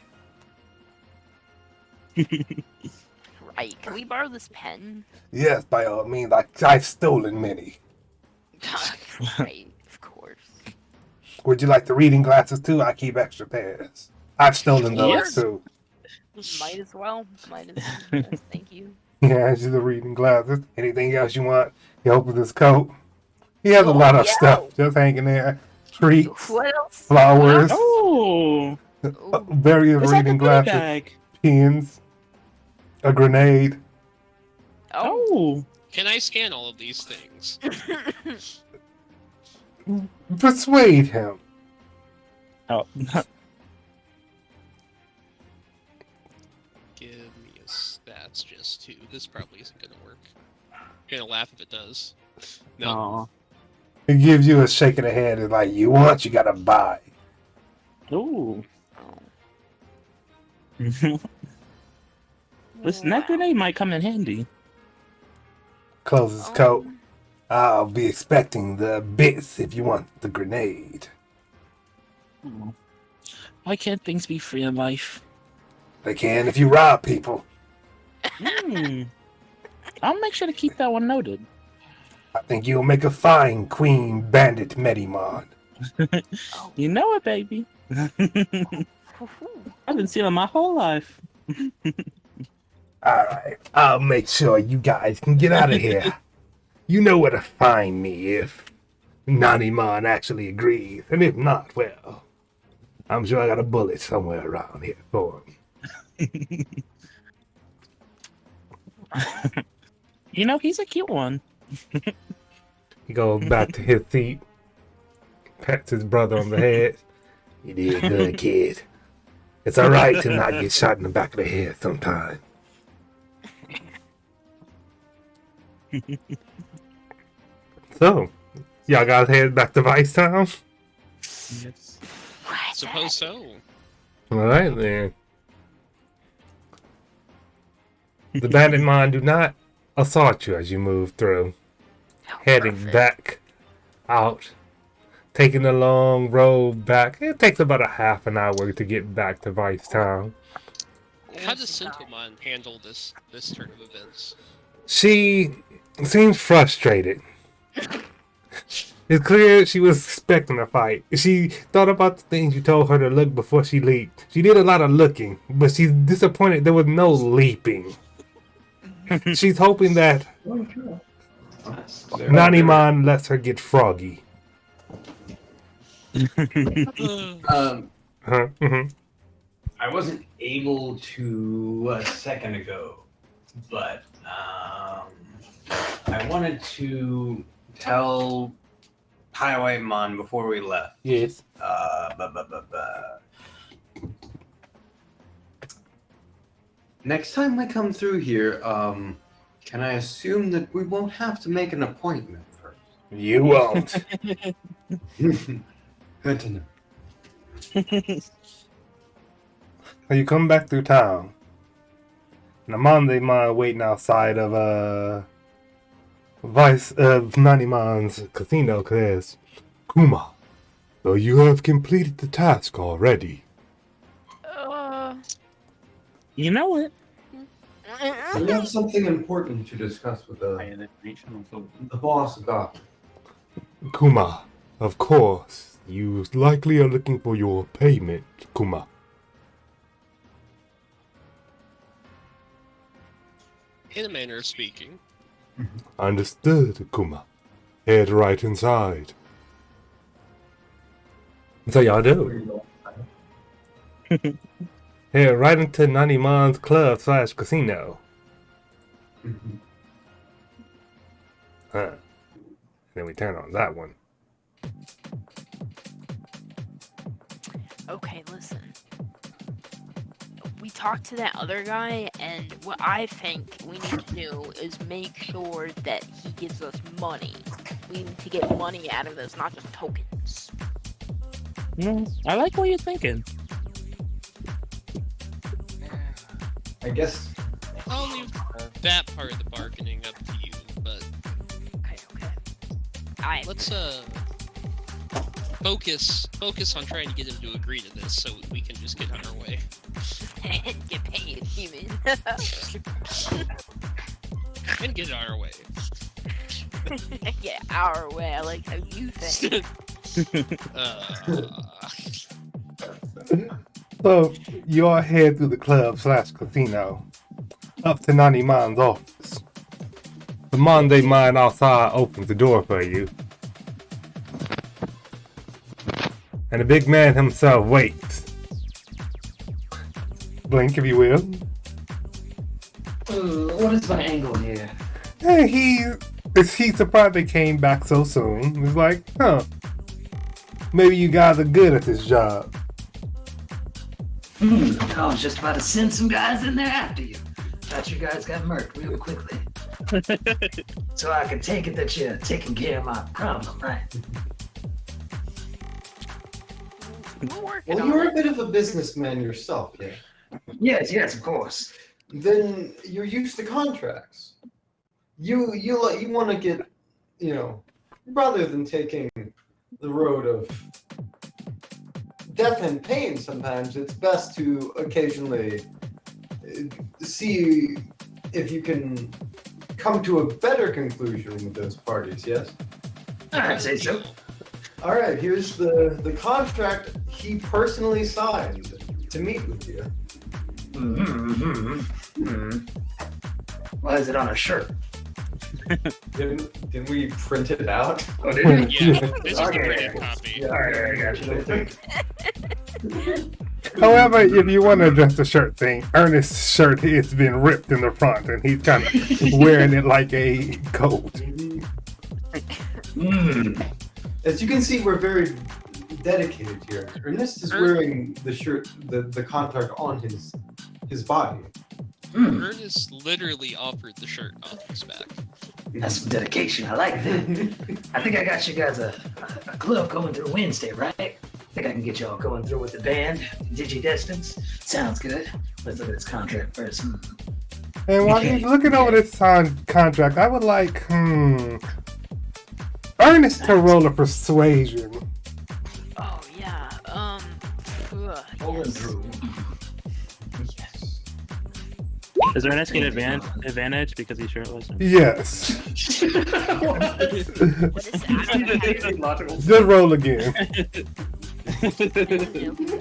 [SPEAKER 4] Right. Can we borrow this pen?
[SPEAKER 1] Yes, by all means, I've stolen many.
[SPEAKER 4] Right, of course.
[SPEAKER 1] Would you like the reading glasses too? I keep extra pairs. I've stolen those
[SPEAKER 5] Yes.
[SPEAKER 1] too.
[SPEAKER 4] Might as well. Yes, thank you.
[SPEAKER 1] Yeah, just the reading glasses. Anything else you want? He opens his coat. He has a
[SPEAKER 4] Oh,
[SPEAKER 1] lot of
[SPEAKER 4] yeah.
[SPEAKER 1] stuff just hanging there. Treats,
[SPEAKER 4] What else?
[SPEAKER 1] flowers,
[SPEAKER 5] Oh!
[SPEAKER 1] various
[SPEAKER 5] It's like a
[SPEAKER 1] reading
[SPEAKER 5] goodie
[SPEAKER 1] glasses,
[SPEAKER 5] bag.
[SPEAKER 1] pens, a grenade.
[SPEAKER 5] Oh!
[SPEAKER 7] Can I scan all of these things?
[SPEAKER 1] Persuade him.
[SPEAKER 5] Oh.
[SPEAKER 7] Give me a stats just 2. This probably isn't gonna work. You're gonna laugh if it does. No.
[SPEAKER 5] Aw.
[SPEAKER 1] He gives you a shake of the head. It's like, you want, you gotta buy.
[SPEAKER 5] Ooh.
[SPEAKER 4] Oh.
[SPEAKER 5] Listen, that grenade might come in handy.
[SPEAKER 1] Closes his coat. I'll be expecting the bits if you want the grenade.
[SPEAKER 5] Oh. Why can't things be free in life?
[SPEAKER 1] They can if you rob people.
[SPEAKER 5] I'll make sure to keep that one noted.
[SPEAKER 1] I think you'll make a fine Queen Bandit Medimon.
[SPEAKER 5] You know it, baby. I've been stealing my whole life.
[SPEAKER 1] Alright, I'll make sure you guys can get out of here. You know where to find me if Nanimon actually agrees. And if not, well, I'm sure I got a bullet somewhere around here for him.
[SPEAKER 5] You know, he's a cute one.
[SPEAKER 1] He goes back to his seat, pats his brother on the head. You did good, kid. It's alright to not get shot in the back of the head sometime. So, y'all guys head back to Vicetown?
[SPEAKER 5] Yes.
[SPEAKER 7] Suppose so.
[SPEAKER 1] Alright then. The bandit mind do not assault you as you move through. Heading back out. Taking the long road back. It takes about a half an hour to get back to Vicetown.
[SPEAKER 7] How does Sintelmon handle this turn of events?
[SPEAKER 1] She seems frustrated. It's clear she was expecting a fight. She thought about the things you told her to look before she leaped. She did a lot of looking, but she's disappointed there was no leaping. She's hoping that Nanimon lets her get froggy.
[SPEAKER 9] I wasn't able to a second ago, but I wanted to tell Highwayman before we left.
[SPEAKER 1] Yes.
[SPEAKER 9] Next time we come through here, can I assume that we won't have to make an appointment first?
[SPEAKER 1] You won't.
[SPEAKER 9] Good to know.
[SPEAKER 1] So you come back through town. And a Monday man waiting outside of Naniman's casino says, Kuma, so you have completed the task already.
[SPEAKER 5] You know it.
[SPEAKER 9] We have something important to discuss with the boss god.
[SPEAKER 1] Kuma, of course. You likely are looking for your payment, Kuma.
[SPEAKER 7] In a manner of speaking.
[SPEAKER 1] Understood, Kuma. Head right inside. So y'all do. Head right into Naniman's club / casino. Huh. Then we turn on that one.
[SPEAKER 4] Okay, listen. We talked to that other guy, and what I think we need to do is make sure that he gives us money. We need to get money out of this, not just tokens.
[SPEAKER 5] I like what you're thinking.
[SPEAKER 9] I guess.
[SPEAKER 7] I'll leave that part of the bargaining up to you, but
[SPEAKER 4] Okay.
[SPEAKER 7] let's focus on trying to get him to agree to this so we can just get on our way.
[SPEAKER 4] And get paid, you mean?
[SPEAKER 7] And get on our way.
[SPEAKER 4] Get our way, I like how you think.
[SPEAKER 1] So you all head through the club / casino up to Naniman's office. The Monday man outside opens the door for you. And the big man himself waits. Blink if you will.
[SPEAKER 2] What is my angle here?
[SPEAKER 1] Hey, he's surprised they came back so soon. He's like, huh. Maybe you guys are good at this job.
[SPEAKER 2] I was just about to send some guys in there after you. Thought you guys got murked real quickly. So I can take it that you're taking care of my problem, right?
[SPEAKER 4] We're working
[SPEAKER 9] Well,
[SPEAKER 4] on
[SPEAKER 9] you're
[SPEAKER 4] it.
[SPEAKER 9] a bit of a businessman yourself, yeah.
[SPEAKER 2] Yes, of course.
[SPEAKER 9] Then you're used to contracts. You want to get, rather than taking the road of death and pain. Sometimes it's best to occasionally see if you can come to a better conclusion with those parties. Yes.
[SPEAKER 2] I'd say so.
[SPEAKER 9] All right. Here's the contract he personally signed to meet with you.
[SPEAKER 2] Why is it on a shirt?
[SPEAKER 9] Didn't we print it out?
[SPEAKER 2] Oh, did we?
[SPEAKER 7] Yeah, this is the
[SPEAKER 2] Okay.
[SPEAKER 7] printed copy.
[SPEAKER 9] Yeah.
[SPEAKER 2] Alright, I got you.
[SPEAKER 1] However, if you want to address the shirt thing, Ernest's shirt has been ripped in the front and he's kind of wearing it like a coat.
[SPEAKER 9] As you can see, we're very dedicated here. Ernest is wearing the shirt, the contract on his body.
[SPEAKER 7] Ernest literally offered the shirt off his back.
[SPEAKER 2] That's some dedication. I like that. I think I got you guys a club going through Wednesday, right? I think I can get y'all going through with the band, Digidestins. Sounds good. Let's look at this contract first.
[SPEAKER 1] And while he's looking over this contract, I would like, Ernest to roll a persuasion.
[SPEAKER 4] Oh, yeah,
[SPEAKER 2] Rolling
[SPEAKER 4] yes.
[SPEAKER 2] through.
[SPEAKER 5] Does Ernest get advantage because he's shirtless?
[SPEAKER 1] Yes.
[SPEAKER 4] What is that?
[SPEAKER 1] Just roll again.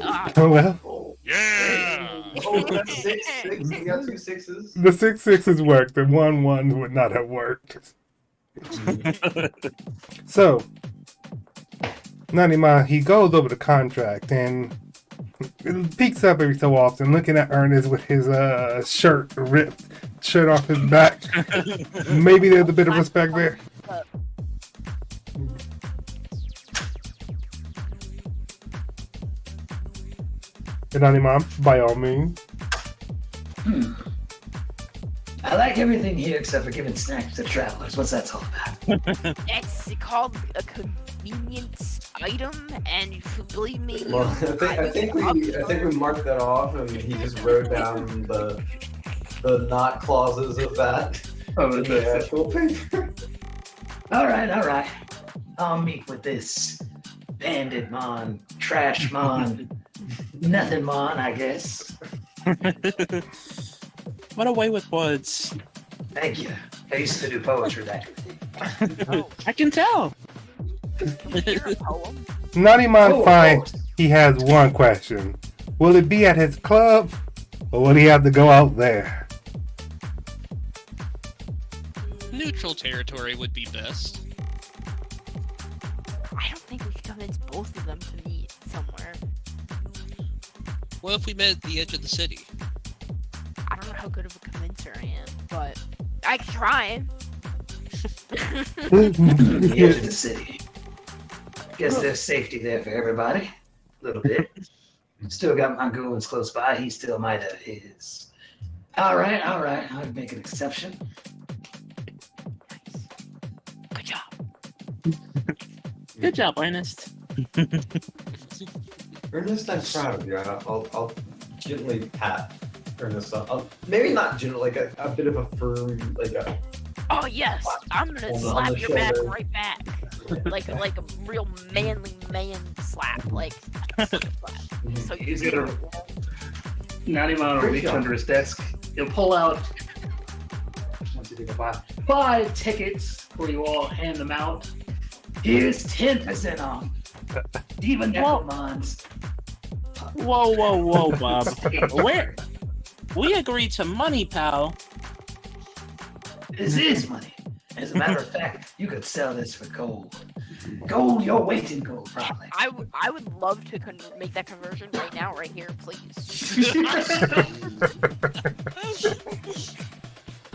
[SPEAKER 4] Ah,
[SPEAKER 1] Oh, well,
[SPEAKER 7] Yeah!
[SPEAKER 9] Oh, that's 6, 6. You got 2 6s.
[SPEAKER 1] the 6 6s worked, the 1 1 would not have worked. So, Nanima, he goes over the contract and peeks up every so often, looking at Ernest with his shirt off his back. Maybe there's a bit of respect there. And Nanima, by all means.
[SPEAKER 2] I like everything here except for giving snacks to travelers. What's that all about?
[SPEAKER 4] That's called a convenience item, and believe me,
[SPEAKER 9] Well, I think we marked that off, and he just wrote down the not clauses of that in the actual paper.
[SPEAKER 2] All right. I'll meet with this bandit mon, trash mon, nothing mon, I guess.
[SPEAKER 5] What a way with words.
[SPEAKER 2] Thank you. I used to do poetry back in the day.
[SPEAKER 5] I can tell.
[SPEAKER 4] Hear a poem?
[SPEAKER 1] Naniman
[SPEAKER 2] Oh, of
[SPEAKER 1] finds
[SPEAKER 2] course.
[SPEAKER 1] he has one question. Will it be at his club, or will he have to go out there?
[SPEAKER 7] Neutral territory would be best.
[SPEAKER 4] I don't think we could convince both of them to meet somewhere.
[SPEAKER 7] What if we met at the edge of the city?
[SPEAKER 4] I don't know how good of a convincer I am, but I can try.
[SPEAKER 2] The edge of the city. Guess there's safety there for everybody. A little bit. Still got my goons close by. He still might have his. All right. I'll make an exception.
[SPEAKER 4] Good job.
[SPEAKER 5] Good job, Ernest.
[SPEAKER 9] Ernest, I'm proud of you. I'll gently pat Ernest on. Maybe not gentle, like a bit of a firm, like a.
[SPEAKER 4] Oh yes, I'm gonna
[SPEAKER 9] On the
[SPEAKER 4] slap your back
[SPEAKER 9] shoulder.
[SPEAKER 4] right back, like a real manly man slap, like. So
[SPEAKER 2] He's
[SPEAKER 4] you
[SPEAKER 2] gonna. Naniman will
[SPEAKER 9] Great
[SPEAKER 2] reach
[SPEAKER 9] job.
[SPEAKER 2] under his desk. He'll pull out 5 tickets for you all. Hand them out. Here's 10% off. Diva Necromons.
[SPEAKER 5] Whoa, Bob. We agreed to money, pal.
[SPEAKER 2] This is money. As a matter of fact, you could sell this for gold. Gold, your weight in gold, probably.
[SPEAKER 4] I would love to make that conversion right now, right here, please.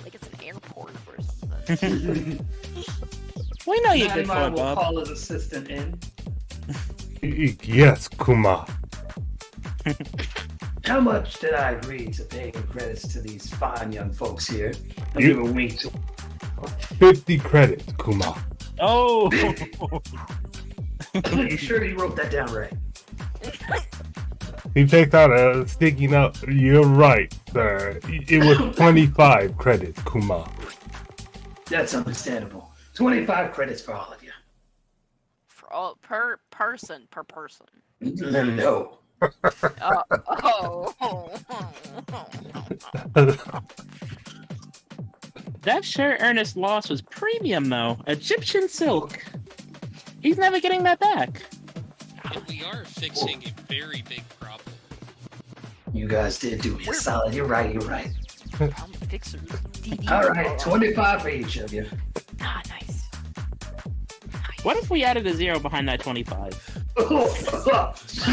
[SPEAKER 4] Like it's an airport or something.
[SPEAKER 5] We know you could
[SPEAKER 2] Naniman
[SPEAKER 5] afford,
[SPEAKER 2] will
[SPEAKER 5] Bob.
[SPEAKER 2] call his assistant in.
[SPEAKER 1] Yes, Kuma.
[SPEAKER 2] How much did I agree to pay in credits to these fine young folks here? I'll
[SPEAKER 1] You-
[SPEAKER 2] give a wink to
[SPEAKER 1] 50 credits, Kuma.
[SPEAKER 5] Oh.
[SPEAKER 2] you sure you wrote that down right?
[SPEAKER 1] He takes out a sticky note. You're right, sir. It was 25 credits, Kuma.
[SPEAKER 2] That's understandable. 25 credits for all of you.
[SPEAKER 4] For all per person.
[SPEAKER 2] No.
[SPEAKER 5] That shirt Ernest lost was premium, though. Egyptian silk. He's never getting that back.
[SPEAKER 7] And we are fixing a very big problem.
[SPEAKER 2] You guys did do me a solid. You're right.
[SPEAKER 4] Problem fixers. DD.
[SPEAKER 2] All right, 25 for each of you.
[SPEAKER 4] Ah, nice.
[SPEAKER 5] What if we added a zero behind that 25?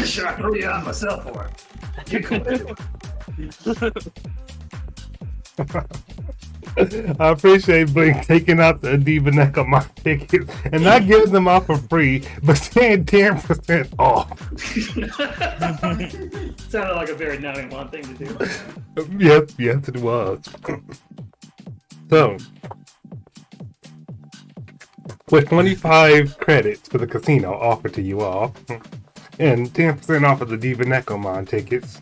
[SPEAKER 2] Should I throw you on myself for it? You could do it.
[SPEAKER 1] I appreciate Blink taking out the Diva Necromon tickets and not giving them out for free, but saying 10% off.
[SPEAKER 2] Sounded like a very Naniman thing to do.
[SPEAKER 1] Yes, it was. So, with 25 credits for the casino offered to you all, and 10% off of the Diva Necromon tickets,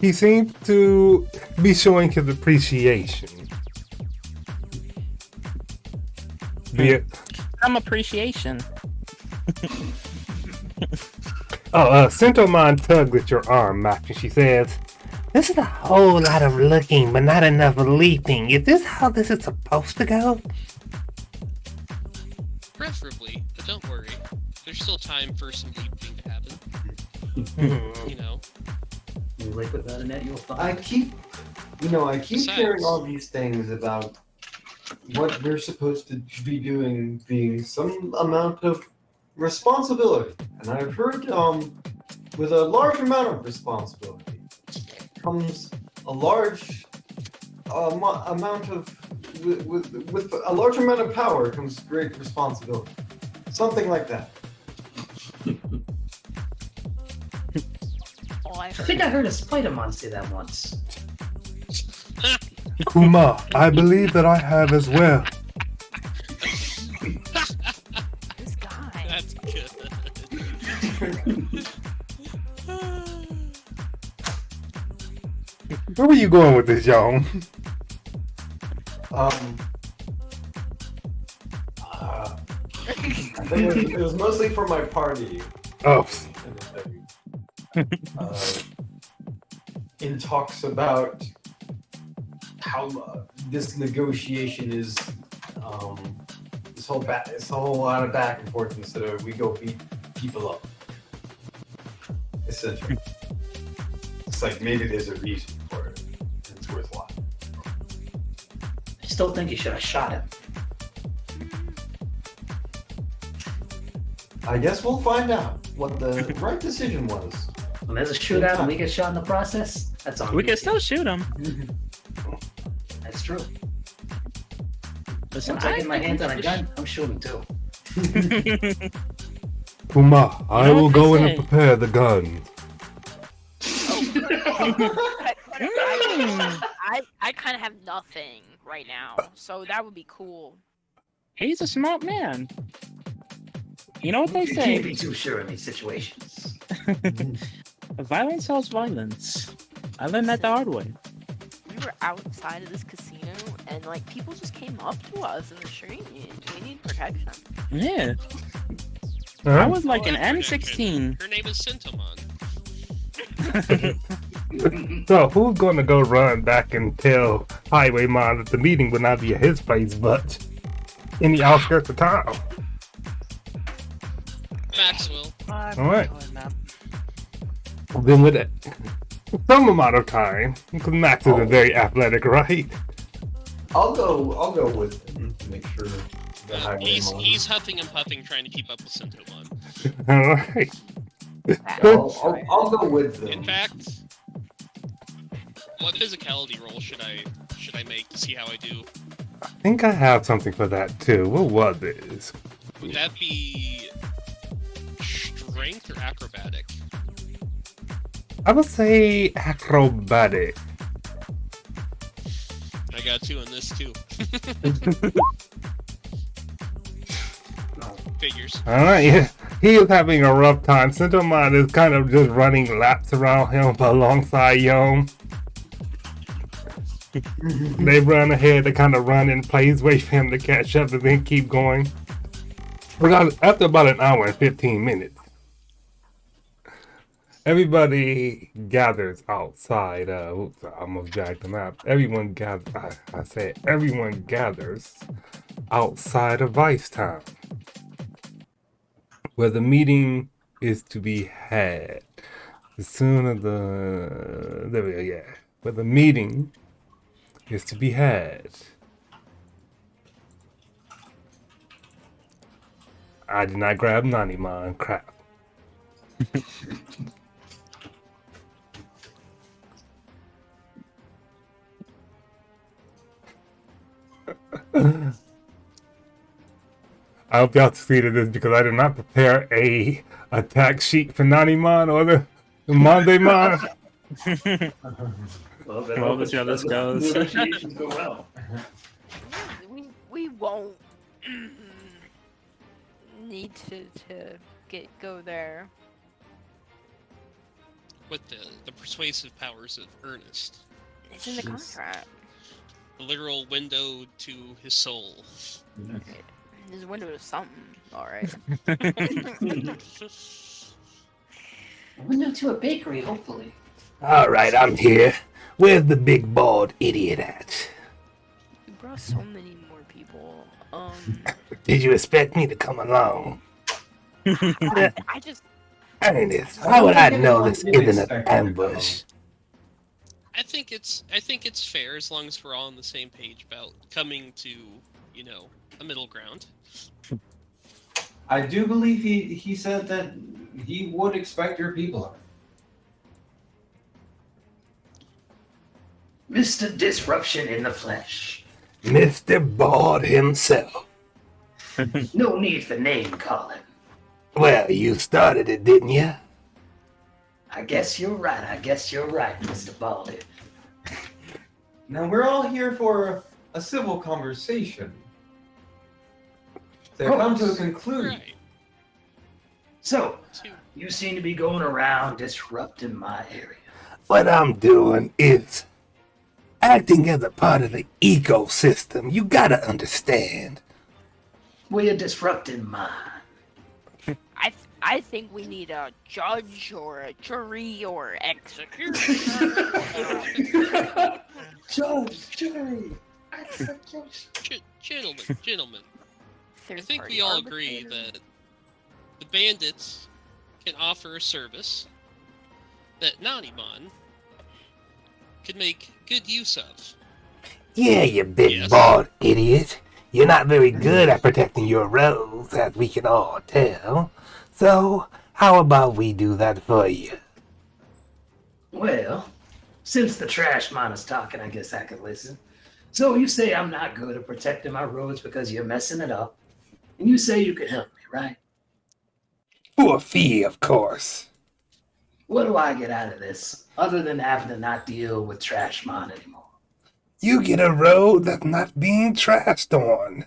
[SPEAKER 1] he seems to be showing his appreciation.
[SPEAKER 5] Some appreciation.
[SPEAKER 1] Centomon tugs at your arm, Max, and she says, "This is a whole lot of looking, but not enough leaping. Is this how this is supposed to go?"
[SPEAKER 7] Preferably, but don't worry. There's still time for some leaping to happen. You know.
[SPEAKER 2] You lake without a net, you'll find.
[SPEAKER 9] I keep
[SPEAKER 7] Besides-
[SPEAKER 9] hearing all these things about what we're supposed to be doing being some amount of responsibility, and I've heard with a large amount of responsibility comes a large amount of with a large amount of power comes great responsibility, something like that.
[SPEAKER 4] Oh, I
[SPEAKER 2] I think I heard a Spider-Man say that once.
[SPEAKER 1] Kuma, I believe that I have as well.
[SPEAKER 7] That's good.
[SPEAKER 1] Where were you going with this, y'all?
[SPEAKER 9] I think it was mostly for my party.
[SPEAKER 1] Oh,
[SPEAKER 9] It talks about how this negotiation is this whole lot of back and forth instead of we go beat people up. Essentially, it's like maybe there's a reason for it. And it's worthwhile.
[SPEAKER 2] I still think you should have shot him.
[SPEAKER 9] I guess we'll find out what the right decision was.
[SPEAKER 2] When there's a shootout and we get shot in the process, that's on
[SPEAKER 5] We
[SPEAKER 2] you.
[SPEAKER 5] can still shoot him.
[SPEAKER 2] That's true.
[SPEAKER 5] Listen,
[SPEAKER 2] Once I get my hands on a gun, I'm shooting too.
[SPEAKER 1] Puma, I
[SPEAKER 5] know
[SPEAKER 1] will
[SPEAKER 5] what
[SPEAKER 1] go
[SPEAKER 5] they
[SPEAKER 1] in
[SPEAKER 5] say.
[SPEAKER 1] and prepare the gun.
[SPEAKER 4] I kind of have nothing right now, so that would be cool.
[SPEAKER 5] He's a smart man. You know what they
[SPEAKER 2] You can't be
[SPEAKER 5] say?
[SPEAKER 2] too sure in these situations.
[SPEAKER 5] Violence sells violence. I learned that the hard way.
[SPEAKER 4] We were outside of this casino, and like people just came up to us in the street. We need protection.
[SPEAKER 5] Yeah. I
[SPEAKER 1] Huh?
[SPEAKER 5] was like an
[SPEAKER 7] Oh, protection.
[SPEAKER 5] M16.
[SPEAKER 7] Her name is Sentomon.
[SPEAKER 1] So who's gonna go run back and tell Highwayman that the meeting will not be at his place, but in the outskirts of town?
[SPEAKER 7] Maxwell.
[SPEAKER 6] I'm
[SPEAKER 1] All right.
[SPEAKER 6] going, man.
[SPEAKER 1] Then with it, some amount of time, because Max isn't very athletic, right?
[SPEAKER 9] I'll go with him to make sure that I
[SPEAKER 7] He's huffing and puffing trying to keep up with Sentomon.
[SPEAKER 1] All right.
[SPEAKER 9] I'll go with them.
[SPEAKER 7] In fact, what physicality roll should I make to see how I do?
[SPEAKER 1] I think I have something for that too. What was it?
[SPEAKER 7] Would that be strength or acrobatic?
[SPEAKER 1] I would say acrobatic.
[SPEAKER 7] I got 2 on this too. Figures.
[SPEAKER 1] All right, yeah. He is having a rough time. Sentomon is kind of just running laps around him alongside Yom. They run ahead, they kind of run in place, wait for him to catch up, and then keep going. Because after about an hour and 15 minutes, everybody gathers outside. Oops, I almost jacked them out. Everyone gathers. I said everyone gathers outside of Vice Town, where the meeting is to be had. The sooner the there we go. Yeah, where the meeting is to be had. I did not grab Nanimon. Crap. I hope y'all succeeded this because I did not prepare a attack sheet for Nanimon or the Mondemon.
[SPEAKER 2] Well,
[SPEAKER 5] Well, let's see how this goes.
[SPEAKER 2] Negotiations go well.
[SPEAKER 4] We won't need to go there.
[SPEAKER 7] With the persuasive powers of Ernest.
[SPEAKER 4] It's in the
[SPEAKER 5] Jeez.
[SPEAKER 4] contract.
[SPEAKER 7] The literal window to his soul.
[SPEAKER 4] There's a window to something. All right.
[SPEAKER 2] A window to a bakery, hopefully.
[SPEAKER 1] All right, I'm here. Where's the big bald idiot at?
[SPEAKER 4] We brought so many more people.
[SPEAKER 1] Did you expect me to come along?
[SPEAKER 4] I just
[SPEAKER 1] Ernest, how would I know this isn't an ambush?
[SPEAKER 7] I think it's fair as long as we're all on the same page about coming to, a middle ground.
[SPEAKER 3] I do believe he said that he would expect your people.
[SPEAKER 2] Mr. Disruption in the flesh.
[SPEAKER 1] Mr. Bald himself.
[SPEAKER 2] No need for name calling.
[SPEAKER 1] Well, you started it, didn't you?
[SPEAKER 2] I guess you're right, Mr. Baldy.
[SPEAKER 3] Now we're all here for a civil conversation to come to a conclusion.
[SPEAKER 7] Right.
[SPEAKER 2] So,
[SPEAKER 7] Two.
[SPEAKER 2] you seem to be going around disrupting my area.
[SPEAKER 1] What I'm doing is acting as a part of the ecosystem. You gotta understand.
[SPEAKER 2] Well, you're disrupting mine.
[SPEAKER 4] I think we need a judge or a jury or executioner.
[SPEAKER 2] Judge, jury, execution.
[SPEAKER 7] Gentlemen, I think
[SPEAKER 4] Third-party
[SPEAKER 7] we all agree
[SPEAKER 4] arbitrator.
[SPEAKER 7] that the bandits can offer a service that Nanimon could make good use of.
[SPEAKER 1] Yeah, you big
[SPEAKER 7] Yes.
[SPEAKER 1] bald idiot. You're not very good at protecting your roads, as we can all tell. So, how about we do that for you?
[SPEAKER 2] Well, since the trash man is talking, I guess I could listen. So you say I'm not good at protecting my roads because you're messing it up. And you say you can help me, right?
[SPEAKER 1] For a fee, of course.
[SPEAKER 2] What do I get out of this, other than having to not deal with trash man anymore?
[SPEAKER 1] You get a road that's not being trashed on.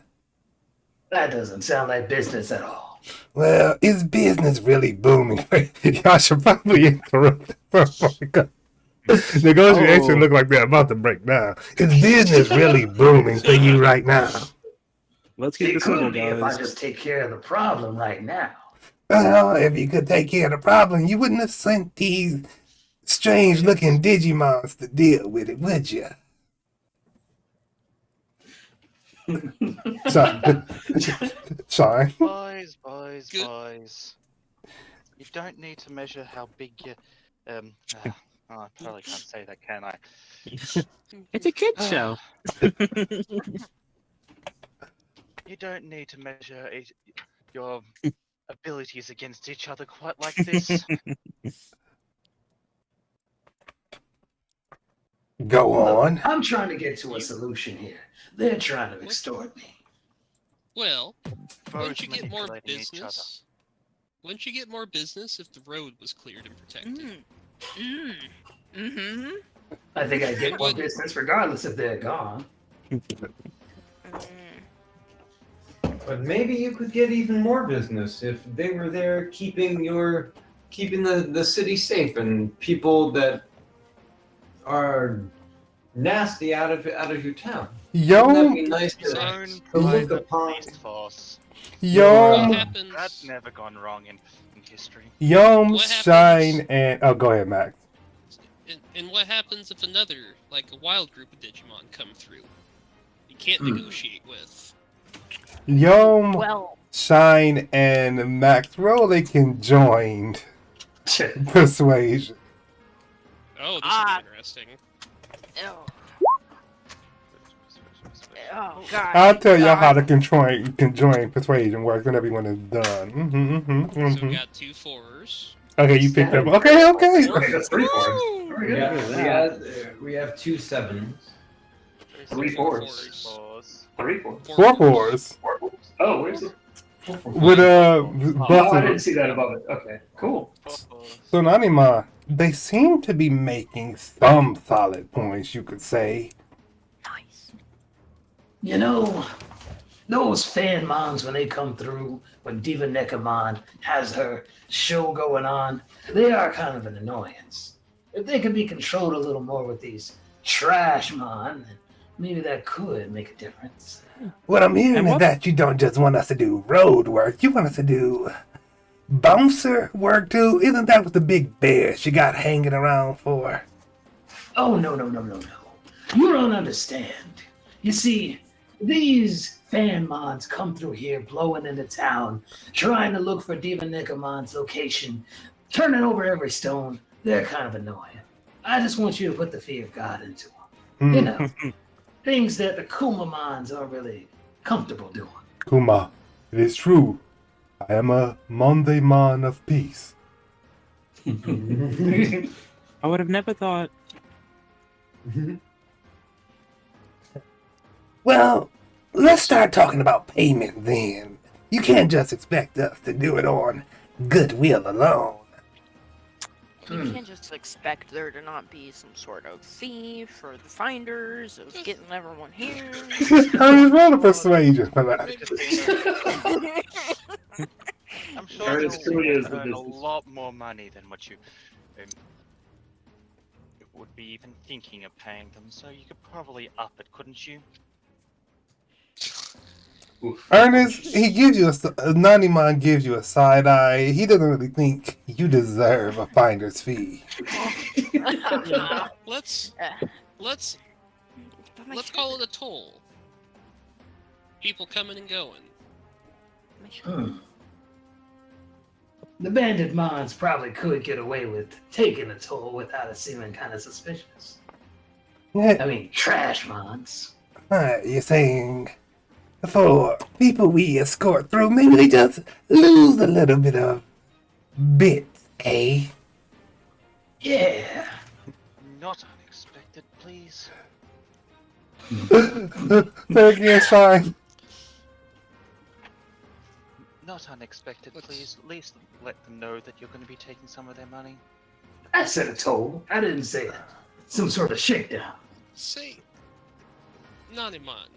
[SPEAKER 2] That doesn't sound like business at all.
[SPEAKER 1] Well, is business really booming? Y'all should probably interrupt. Negotiations look like they're about to break down. Is business really booming for you right now?
[SPEAKER 5] Let's keep
[SPEAKER 2] It
[SPEAKER 5] this simple,
[SPEAKER 2] could be if I
[SPEAKER 5] guys.
[SPEAKER 2] just take care of the problem right now.
[SPEAKER 1] Well, if you could take care of the problem, you wouldn't have sent these strange-looking Digimons to deal with it, would you? Sorry.
[SPEAKER 7] Good.
[SPEAKER 6] Boys. You don't need to measure how big you. I probably can't say that, can I?
[SPEAKER 5] It's a kid show.
[SPEAKER 6] You don't need to measure your abilities against each other quite like this.
[SPEAKER 1] Go
[SPEAKER 2] Look,
[SPEAKER 1] on.
[SPEAKER 2] I'm trying to get to a solution here. They're trying to extort me.
[SPEAKER 7] Well, wouldn't
[SPEAKER 6] Both
[SPEAKER 7] you get more
[SPEAKER 6] manipulating each other.
[SPEAKER 7] business? Wouldn't you get more business if the road was cleared and protected?
[SPEAKER 4] Mm-hmm.
[SPEAKER 2] I think I get more business regardless if they're gone.
[SPEAKER 9] But maybe you could get even more business if they were there keeping the city safe and people that are nasty out of your town. Wouldn't that be nice
[SPEAKER 6] Zone
[SPEAKER 9] to look
[SPEAKER 6] private
[SPEAKER 9] upon?
[SPEAKER 6] police force.
[SPEAKER 7] What
[SPEAKER 1] Yom,
[SPEAKER 7] happens?
[SPEAKER 6] That's never gone wrong in history.
[SPEAKER 1] Yom,
[SPEAKER 7] What happens-
[SPEAKER 1] Shine, and go ahead, Max.
[SPEAKER 7] And what happens if another, like a wild group of Digimon, come through? You can't negotiate with.
[SPEAKER 1] Yom,
[SPEAKER 4] Well,
[SPEAKER 1] Shine, and Max Rowley conjoined persuasion.
[SPEAKER 7] Oh, this will be interesting.
[SPEAKER 4] oh. Oh God.
[SPEAKER 1] I'll tell y'all how the conjoined persuasion works whenever one is done.
[SPEAKER 7] So we got 2 4s.
[SPEAKER 1] Okay, you picked up. Okay.
[SPEAKER 2] Okay, that's 3 fours. Very good.
[SPEAKER 9] We have 2 7s.
[SPEAKER 2] 3 fours. 3 fours.
[SPEAKER 1] 4 fours.
[SPEAKER 2] Oh, where's it?
[SPEAKER 1] With
[SPEAKER 2] Oh, I
[SPEAKER 1] buses.
[SPEAKER 2] didn't see that above it. Okay, cool.
[SPEAKER 1] So Nanima, they seem to be making some solid points, you could say.
[SPEAKER 4] Nice.
[SPEAKER 2] You know, those fan moms when they come through, when Diva Nekamon has her show going on, they are kind of an annoyance. If they could be controlled a little more with these trash mon, then maybe that could make a difference.
[SPEAKER 1] What I'm hearing is that you don't just want us to do road work, you want us to do bouncer work too. Isn't that what the big bears you got hanging around for?
[SPEAKER 2] Oh, no. You don't understand. You see, these fan mods come through here blowing into town, trying to look for Diva Nikamon's location, turning over every stone. They're kind of annoying. I just want you to put the fear of God into them. You know, things that the Kumamons aren't really comfortable doing.
[SPEAKER 1] Kuma, it is true. I am a Monday man of peace.
[SPEAKER 5] I would have never thought.
[SPEAKER 1] Well, let's start talking about payment then. You can't just expect us to do it on goodwill alone.
[SPEAKER 4] You can't just expect there to not be some sort of fee for the finders of getting everyone here.
[SPEAKER 1] I was roll a persuasion for that.
[SPEAKER 6] I'm sure
[SPEAKER 2] That
[SPEAKER 6] you'll
[SPEAKER 2] is true, it is the
[SPEAKER 6] earn a
[SPEAKER 2] business.
[SPEAKER 6] lot more money than what you would be even thinking of paying them, so you could probably up it, couldn't you?
[SPEAKER 1] Ernest, he gives you Nanimon gives you a side eye. He doesn't really think you deserve a finder's fee.
[SPEAKER 7] Let's let's
[SPEAKER 4] But my
[SPEAKER 7] let's
[SPEAKER 4] shirt-
[SPEAKER 7] call it a toll. People coming and going.
[SPEAKER 4] my shirt-
[SPEAKER 2] Hmm. The bandit mons probably could get away with taking a toll without it seeming kind of suspicious.
[SPEAKER 1] Yeah,
[SPEAKER 2] I mean, trash mons.
[SPEAKER 1] you're saying for people we escort through, maybe they just lose a little bit of bits, eh?
[SPEAKER 2] Yeah.
[SPEAKER 6] Not unexpected, please.
[SPEAKER 1] Say again, Shine.
[SPEAKER 6] Not unexpected, please. At least let them know that you're going to be taking some of their money.
[SPEAKER 2] I said a toll. I didn't say some sort of shakedown.
[SPEAKER 7] Say, Nanimon,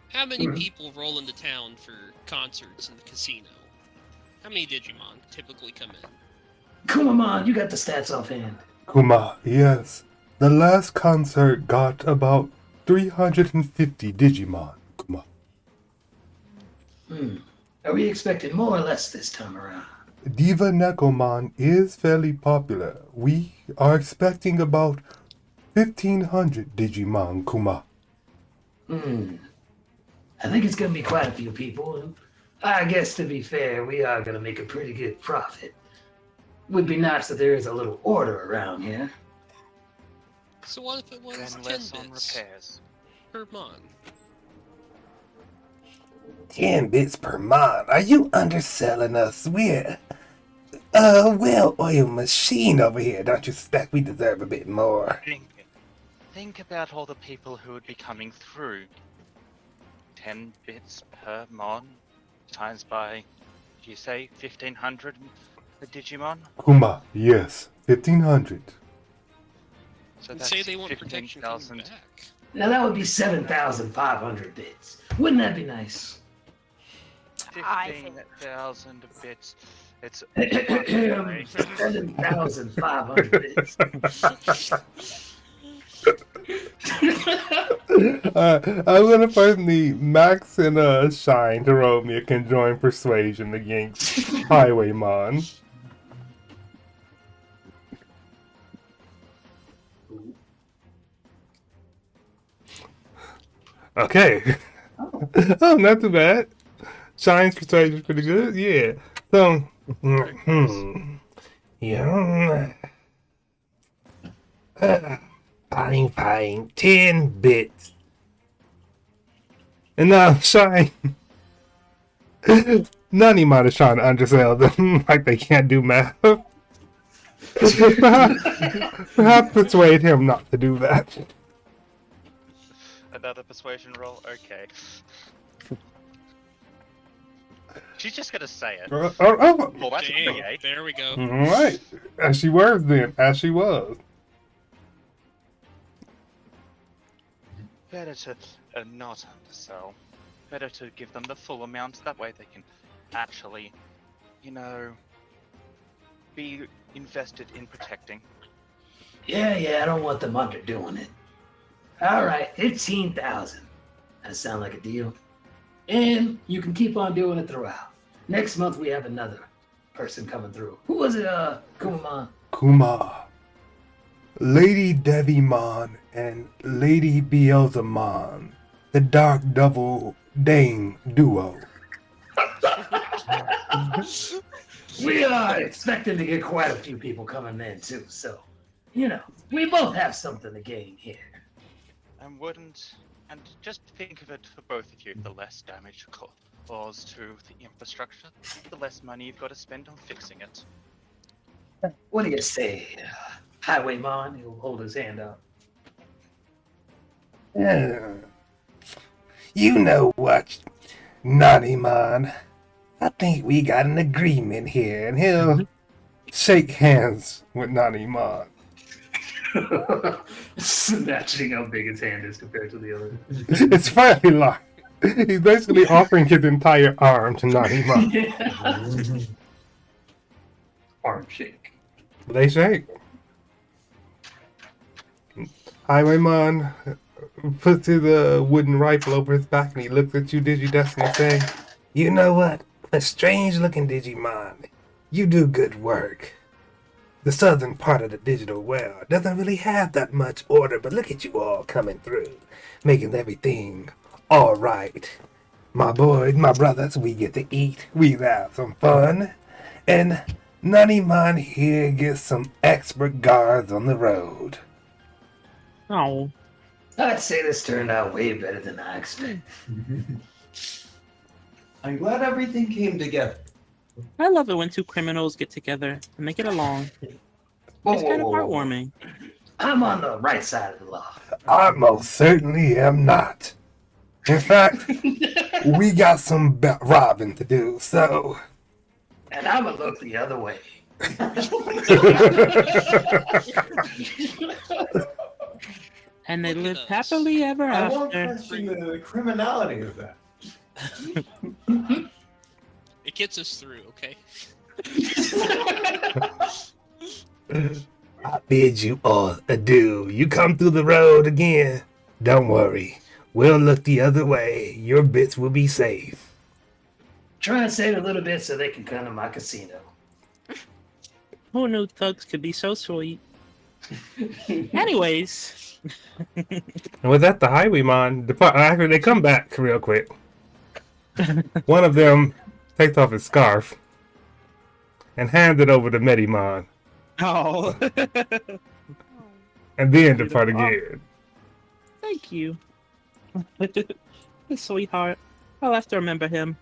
[SPEAKER 7] how many
[SPEAKER 2] Mhm.
[SPEAKER 7] people roll into town for concerts in the casino? How many Digimon typically come in?
[SPEAKER 2] Kumamon, you got the stats offhand.
[SPEAKER 1] Kuma, yes. The last concert got about 350 Digimon, Kuma.
[SPEAKER 2] Are we expecting more or less this time around?
[SPEAKER 1] Diva Nekomon is fairly popular. We are expecting about 1,500 Digimon, Kuma.
[SPEAKER 2] I think it's gonna be quite a few people. And I guess to be fair, we are gonna make a pretty good profit. Would be nice if there is a little order around here.
[SPEAKER 7] So what if it was
[SPEAKER 6] Then
[SPEAKER 7] 10
[SPEAKER 6] less on
[SPEAKER 7] bits
[SPEAKER 6] repairs.
[SPEAKER 7] per mon?
[SPEAKER 1] 10 bits per mon. Are you underselling us? We're a well-oiled machine over here. Don't you suspect we deserve a bit more?
[SPEAKER 6] Think about all the people who would be coming through. 10 bits per mon, times by, did you say 1,500 the Digimon?
[SPEAKER 1] Kuma, yes. 1,500.
[SPEAKER 6] So
[SPEAKER 7] And
[SPEAKER 6] that's
[SPEAKER 7] say they want protection coming
[SPEAKER 6] 15,000.
[SPEAKER 7] back.
[SPEAKER 2] Now that would be 7,500 bits. Wouldn't that be nice?
[SPEAKER 4] I think-
[SPEAKER 6] 15,000 bits. It's
[SPEAKER 2] 7,500 bits.
[SPEAKER 1] I'm gonna first need Max and Shine to roll me a conjoined persuasion against Highwaymon. Okay. Oh, not too bad. Shine's persuasion is pretty good. Yeah. So, yeah. Fine. 10 bits. And now, Shine. None of you might have trying to undersell them like they can't do math. Perhaps persuade him not to do that.
[SPEAKER 6] Another persuasion roll? Okay. She's just gonna say it. Well, that's a
[SPEAKER 7] Damn,
[SPEAKER 6] 28.
[SPEAKER 7] there we go.
[SPEAKER 1] Alright. As she was then, as she was.
[SPEAKER 6] Better to not undersell. Better to give them the full amount. That way they can actually, be invested in protecting.
[SPEAKER 2] Yeah, I don't want them underdoing it. All right, 15,000. That sound like a deal. And you can keep on doing it throughout. Next month we have another person coming through. Who was it, Kumamon?
[SPEAKER 1] Kuma. Lady Devimon and Lady Beelzemon. The Dark Double Dame duo.
[SPEAKER 2] We are expecting to get quite a few people coming in too, so we both have something to gain here.
[SPEAKER 6] And just think of it for both of you, the less damage caused to the infrastructure, the less money you've got to spend on fixing it.
[SPEAKER 2] What do you say, Highwaymon? He'll hold his hand out.
[SPEAKER 1] You know what, Nanimon? I think we got an agreement here, and he'll shake hands with Nanimon.
[SPEAKER 2] Snatching how big his hand is compared to the other.
[SPEAKER 1] It's fairly large. He's basically offering his entire arm to Nanimon.
[SPEAKER 2] Arm shake.
[SPEAKER 1] They shake. Highwayman puts his wooden rifle over his back and he looks at you, Digidestin, and say, "You know what? A strange-looking Digimon. You do good work. The southern part of the digital world doesn't really have that much order, but look at you all coming through, making everything all right. My boys, my brothers, we get to eat, we have some fun, and Nanimon here gets some expert guards on the road."
[SPEAKER 5] Oh,
[SPEAKER 2] I'd say this turned out way better than I expected.
[SPEAKER 9] I'm glad everything came together.
[SPEAKER 5] I love it when two criminals get together and make it along.
[SPEAKER 2] Whoa,
[SPEAKER 5] It's
[SPEAKER 2] whoa,
[SPEAKER 5] kind of
[SPEAKER 2] whoa, whoa.
[SPEAKER 5] heartwarming.
[SPEAKER 2] I'm on the right side of the law.
[SPEAKER 1] I most certainly am not. In fact, we got some robbing to do, so...
[SPEAKER 2] And I'm gonna look the other way.
[SPEAKER 5] And they
[SPEAKER 7] Look at
[SPEAKER 5] live
[SPEAKER 7] us.
[SPEAKER 5] happily ever
[SPEAKER 9] I won't
[SPEAKER 5] after.
[SPEAKER 9] question the criminality of that.
[SPEAKER 7] It gets us through, okay?
[SPEAKER 1] I bid you all adieu. You come through the road again. Don't worry. We'll look the other way. Your bits will be safe.
[SPEAKER 2] Try and save a little bit so they can come to my casino.
[SPEAKER 5] Who knew thugs could be so sweet? Anyways,
[SPEAKER 1] And with that, the highwayman depart. Actually, they come back real quick. One of them takes off his scarf and hands it over to Medimon,
[SPEAKER 5] oh,
[SPEAKER 1] and then depart again.
[SPEAKER 5] thank you, sweetheart. I'll have to remember him.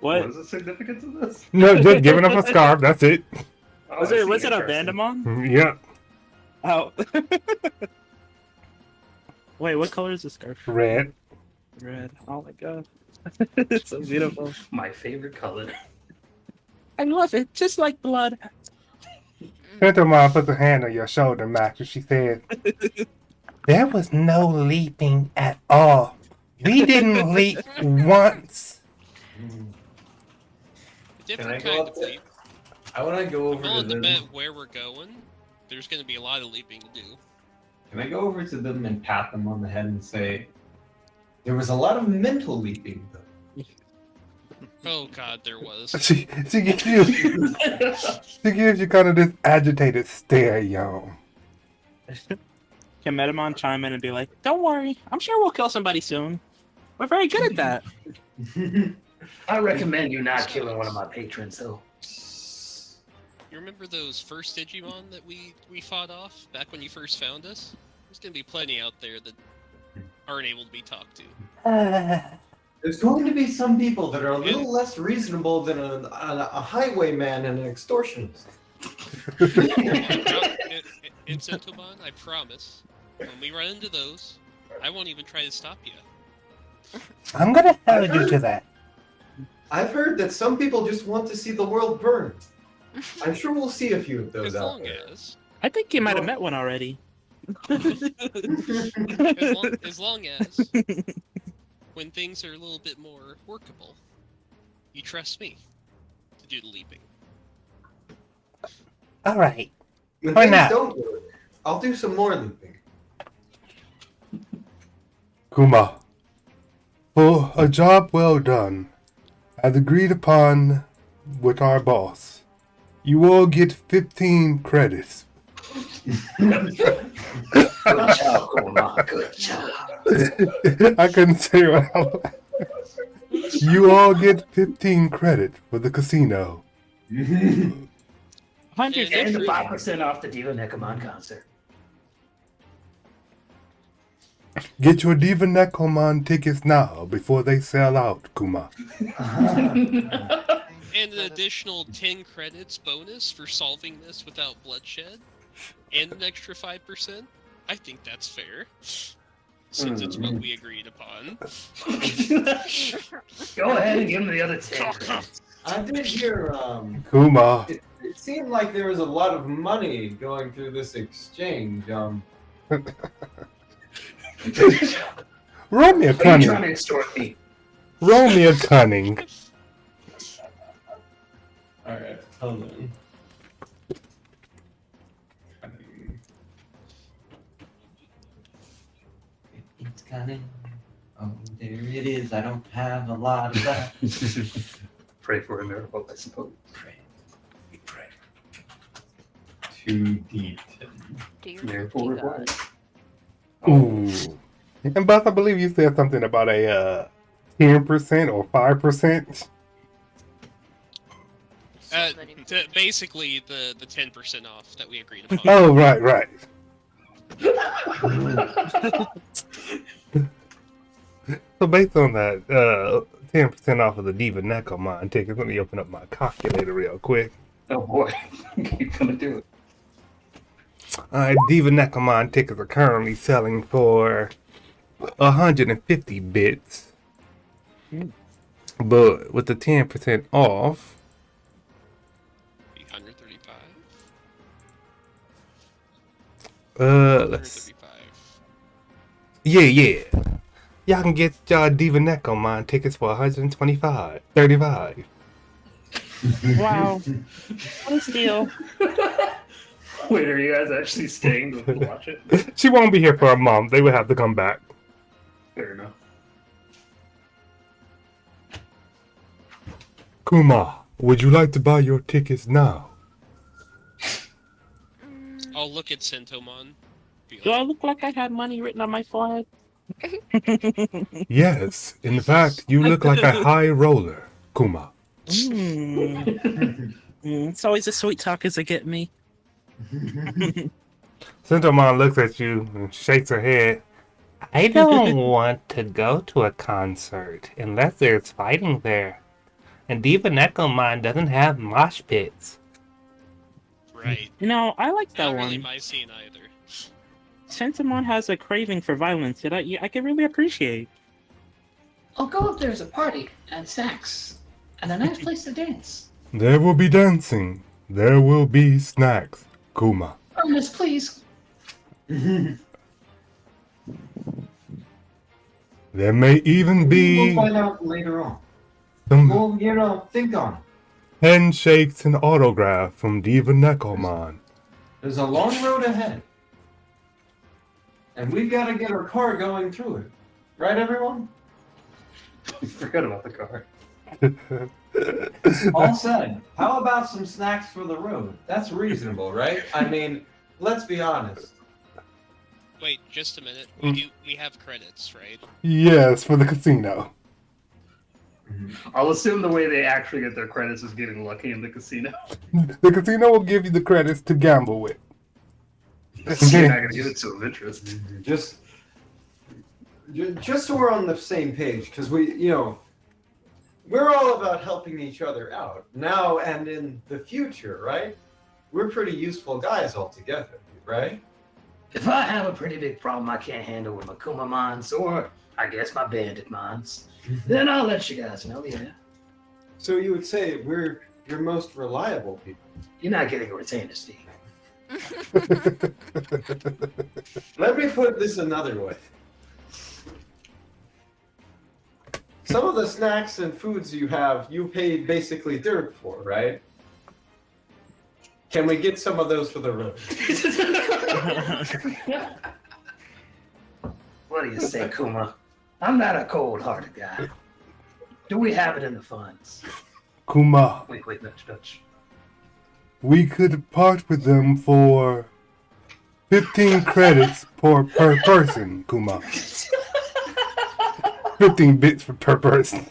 [SPEAKER 5] What
[SPEAKER 3] is the significance of this?
[SPEAKER 1] No, just giving up a scarf. That's it.
[SPEAKER 5] was it? Was it a Vandamon?
[SPEAKER 1] Yeah,
[SPEAKER 5] Oh. Wait, what color is the scarf?
[SPEAKER 1] red.
[SPEAKER 5] Red. Oh my god, it's so beautiful.
[SPEAKER 2] My favorite color.
[SPEAKER 5] I love it, just like blood.
[SPEAKER 1] Pentomon puts a hand on your shoulder, Max, and she said, "There was no leaping at all. We didn't leap once."
[SPEAKER 7] A different
[SPEAKER 3] Can I go
[SPEAKER 7] kind
[SPEAKER 3] up
[SPEAKER 7] of
[SPEAKER 3] there?
[SPEAKER 7] leap.
[SPEAKER 3] I want to go
[SPEAKER 7] I'm
[SPEAKER 3] over to
[SPEAKER 7] willing to
[SPEAKER 3] them.
[SPEAKER 7] bet where we're going, there's going to be a lot of leaping to do.
[SPEAKER 3] Can I go over to them and pat them on the head and say, there was a lot of mental leaping, though.
[SPEAKER 7] Oh god, there was.
[SPEAKER 1] She gives you kind of this agitated stare, yo.
[SPEAKER 5] Can Metamon chime in and be like, "Don't worry, I'm sure we'll kill somebody soon. We're very good at that."
[SPEAKER 2] I recommend you not killing one of my patrons, though.
[SPEAKER 7] You remember those first Digimon that we fought off back when you first found us? There's gonna be plenty out there that aren't able to be talked to.
[SPEAKER 9] There's going to be some people that are a little less reasonable than a highwayman and an extortionist.
[SPEAKER 7] In Sentoban, I promise, when we run into those, I won't even try to stop you.
[SPEAKER 1] I'm gonna hold you to that.
[SPEAKER 9] I've heard that some people just want to see the world burn. I'm sure we'll see a few of those
[SPEAKER 7] As
[SPEAKER 9] out
[SPEAKER 7] long
[SPEAKER 9] there.
[SPEAKER 7] as,
[SPEAKER 5] I think you might have met one already.
[SPEAKER 7] as long as, when things are a little bit more workable, you trust me to do the leaping.
[SPEAKER 1] All right.
[SPEAKER 9] When
[SPEAKER 1] Why
[SPEAKER 9] things
[SPEAKER 1] not?
[SPEAKER 9] don't work, I'll do some more leaping.
[SPEAKER 1] Kuma, for a job well done, as agreed upon with our boss, you all get 15 credits.
[SPEAKER 2] Good job, Kuma. Good job.
[SPEAKER 1] I couldn't say what I was. You all get 15 credits for the casino.
[SPEAKER 5] 100
[SPEAKER 2] And the
[SPEAKER 5] victories.
[SPEAKER 2] 5% off the Diva Necomon concert.
[SPEAKER 1] Get your Diva Necomon tickets now before they sell out, Kuma.
[SPEAKER 7] And an additional 10 credits bonus for solving this without bloodshed, and an extra 5%. I think that's fair, since it's what we agreed upon.
[SPEAKER 2] Go ahead and give him the other 10.
[SPEAKER 9] I did hear,
[SPEAKER 1] Kuma.
[SPEAKER 9] it seemed like there was a lot of money going through this exchange.
[SPEAKER 1] Roll me a
[SPEAKER 2] Are you
[SPEAKER 1] cunning.
[SPEAKER 2] trying to extort me?
[SPEAKER 1] Roll me a cunning.
[SPEAKER 3] Alright, hold on. It's coming. Oh, there it is. I don't have a lot of that.
[SPEAKER 2] Pray for a miracle, I suppose.
[SPEAKER 3] Pray. We pray. 2d10.
[SPEAKER 4] Dear
[SPEAKER 2] Miracle
[SPEAKER 4] God.
[SPEAKER 2] reward.
[SPEAKER 1] Ooh. And Beth, I believe you said something about a 10% or 5%.
[SPEAKER 4] So many-
[SPEAKER 7] Basically, the 10% off that we agreed upon.
[SPEAKER 1] Oh, right. So based on that, 10% off of the Diva Necomon tickets, let me open up my calculator real quick.
[SPEAKER 2] Oh boy, you're gonna do it.
[SPEAKER 1] Alright, Diva Necomon tickets are currently selling for 150 bits. But with the 10% off,
[SPEAKER 7] 135.
[SPEAKER 1] let's
[SPEAKER 7] 135.
[SPEAKER 1] yeah. Y'all can get y'all Diva Necomon tickets for 125, 35.
[SPEAKER 5] Wow. What a steal.
[SPEAKER 2] Wait, are you guys actually staying to watch it?
[SPEAKER 1] She won't be here for a month. They would have to come back.
[SPEAKER 2] Fair enough.
[SPEAKER 1] Kuma, would you like to buy your tickets now?
[SPEAKER 7] I'll look at Sentomon. Be
[SPEAKER 5] Do I
[SPEAKER 7] like,
[SPEAKER 5] look like I had money written on my forehead?
[SPEAKER 1] Yes, in fact, you look like a high roller, Kuma.
[SPEAKER 5] It's always the sweet talkers that get me.
[SPEAKER 1] Sentomon looks at you and shakes her head. I don't want to go to a concert unless there's fighting there. And Diva Necomon doesn't have mosh pits.
[SPEAKER 7] right.
[SPEAKER 5] You know, I like that
[SPEAKER 7] Not really
[SPEAKER 5] one.
[SPEAKER 7] my scene either.
[SPEAKER 5] Sentimon has a craving for violence that I can really appreciate.
[SPEAKER 2] I'll go if there's a party and snacks and a nice place to dance.
[SPEAKER 1] There will be dancing. There will be snacks, Kuma.
[SPEAKER 2] Ernest, please.
[SPEAKER 1] There may even
[SPEAKER 9] We'll
[SPEAKER 1] be
[SPEAKER 9] find out later on.
[SPEAKER 1] some
[SPEAKER 9] Well, think on it.
[SPEAKER 1] handshakes and autographs from Diva Necomon.
[SPEAKER 9] There's a long road ahead. And we've got to get our car going through it. Right, everyone?
[SPEAKER 2] Forgot about the car.
[SPEAKER 9] All said. How about some snacks for the road? That's reasonable, right? I mean, let's be honest.
[SPEAKER 7] Wait, just a minute. We have credits, right?
[SPEAKER 1] Yes, for the casino.
[SPEAKER 2] I'll assume the way they actually get their credits is getting lucky in the casino.
[SPEAKER 1] The casino will give you the credits to gamble with.
[SPEAKER 2] You're not gonna give it to them interest.
[SPEAKER 9] Just so we're on the same page, because we're all about helping each other out now and in the future, right? We're pretty useful guys all together, right?
[SPEAKER 2] If I have a pretty big problem I can't handle with my Kuma mines, or I guess my bandit mines, then I'll let you guys know, yeah.
[SPEAKER 9] So you would say we're your most reliable people.
[SPEAKER 2] You're not getting a retainer's fee.
[SPEAKER 9] Let me put this another way. Some of the snacks and foods you have, you pay basically dirt for, right? Can we get some of those for the road?
[SPEAKER 2] What do you say, Kuma? I'm not a cold-hearted guy. Do we have it in the funds?
[SPEAKER 1] Kuma,
[SPEAKER 2] Wait, nudge.
[SPEAKER 1] we could part with them for 15 credits per person, Kuma. 15 bits per person.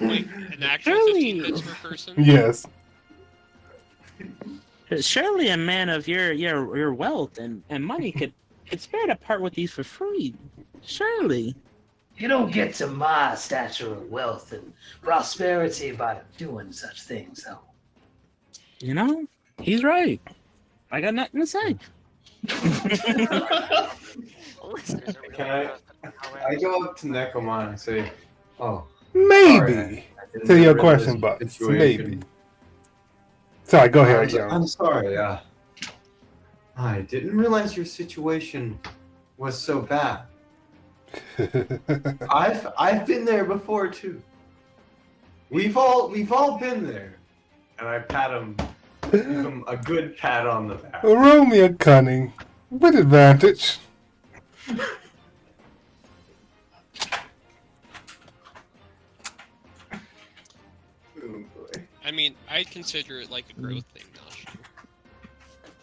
[SPEAKER 7] Wait, an actual
[SPEAKER 5] Really?
[SPEAKER 7] 15 bits per person?
[SPEAKER 1] Yes.
[SPEAKER 5] Surely a man of your wealth and money could spare to part with these for free. Surely.
[SPEAKER 2] You don't get to my stature of wealth and prosperity by doing such things, though.
[SPEAKER 5] You know, he's right. I got nothing to say.
[SPEAKER 4] Listeners are
[SPEAKER 3] Can
[SPEAKER 4] really
[SPEAKER 3] I go up to Necomon and say, "Oh,
[SPEAKER 1] Maybe.
[SPEAKER 3] sorry, I didn't
[SPEAKER 1] To your
[SPEAKER 3] realize
[SPEAKER 1] question,
[SPEAKER 3] the
[SPEAKER 1] but
[SPEAKER 3] situation.
[SPEAKER 1] maybe. Sorry, go ahead, Joe.
[SPEAKER 3] I'm sorry.
[SPEAKER 9] I didn't realize your situation was so bad. I've been there before too. We've all been there. And I pat him, give him a good pat on the back.
[SPEAKER 1] Roll me a cunning with advantage.
[SPEAKER 9] Oh boy.
[SPEAKER 7] I mean, I'd consider it like a growth thing, Nosh.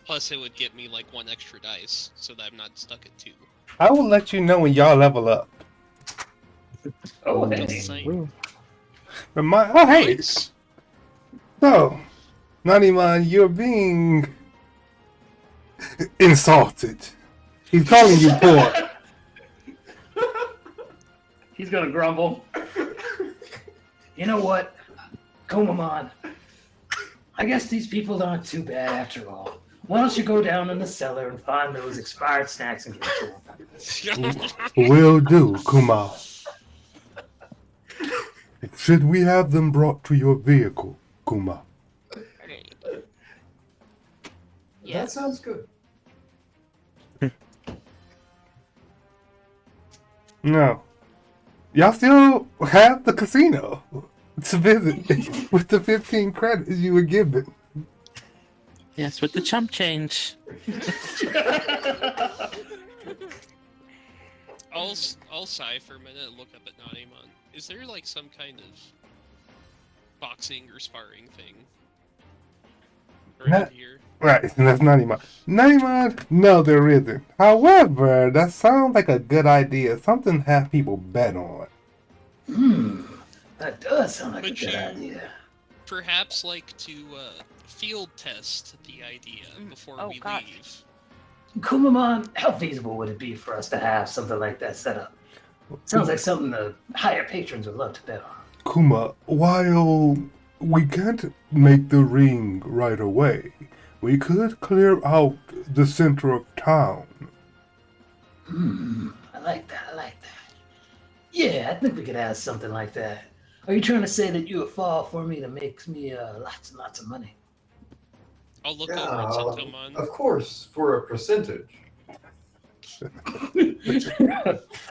[SPEAKER 7] Plus, it would get me like 1 extra dice, so that I'm not stuck at 2.
[SPEAKER 1] I will let you know when y'all level up.
[SPEAKER 2] Oh,
[SPEAKER 7] Just
[SPEAKER 2] hey.
[SPEAKER 7] saying.
[SPEAKER 1] Oh, hey.
[SPEAKER 7] Nice.
[SPEAKER 1] So, Naniman, you're being insulted. He's calling you poor.
[SPEAKER 2] He's gonna grumble. You know what? Kumamon, I guess these people aren't too bad after all. Why don't you go down in the cellar and find those expired snacks and get to them?
[SPEAKER 1] Will do, Kuma. Should we have them brought to your vehicle, Kuma?
[SPEAKER 4] Yeah.
[SPEAKER 9] That sounds good.
[SPEAKER 1] No. Y'all still have the casino to visit with the 15 credits you were given.
[SPEAKER 5] Yes, with the chump change.
[SPEAKER 7] I'll sigh for a minute and look up at Nanimon. Is there like some kind of boxing or sparring thing around here?
[SPEAKER 1] Right, and that's Naniman. Naniman, no, there isn't. However, that sounds like a good idea. Something to have people bet on.
[SPEAKER 2] That does sound like a
[SPEAKER 7] Would
[SPEAKER 2] good
[SPEAKER 7] you-
[SPEAKER 2] idea.
[SPEAKER 7] Perhaps like to field test the idea before
[SPEAKER 4] Oh,
[SPEAKER 7] we
[SPEAKER 4] gosh.
[SPEAKER 7] leave.
[SPEAKER 2] Kumamon, how feasible would it be for us to have something like that set up? Sounds like something the higher patrons would love to bet on.
[SPEAKER 1] Kuma, while we can't make the ring right away, we could clear out the center of town.
[SPEAKER 2] I like that. Yeah, I think we could have something like that. Are you trying to say that you would fall for me to make me lots and lots of money?
[SPEAKER 7] I'll look over at Sentomon.
[SPEAKER 9] Of course, for a percentage.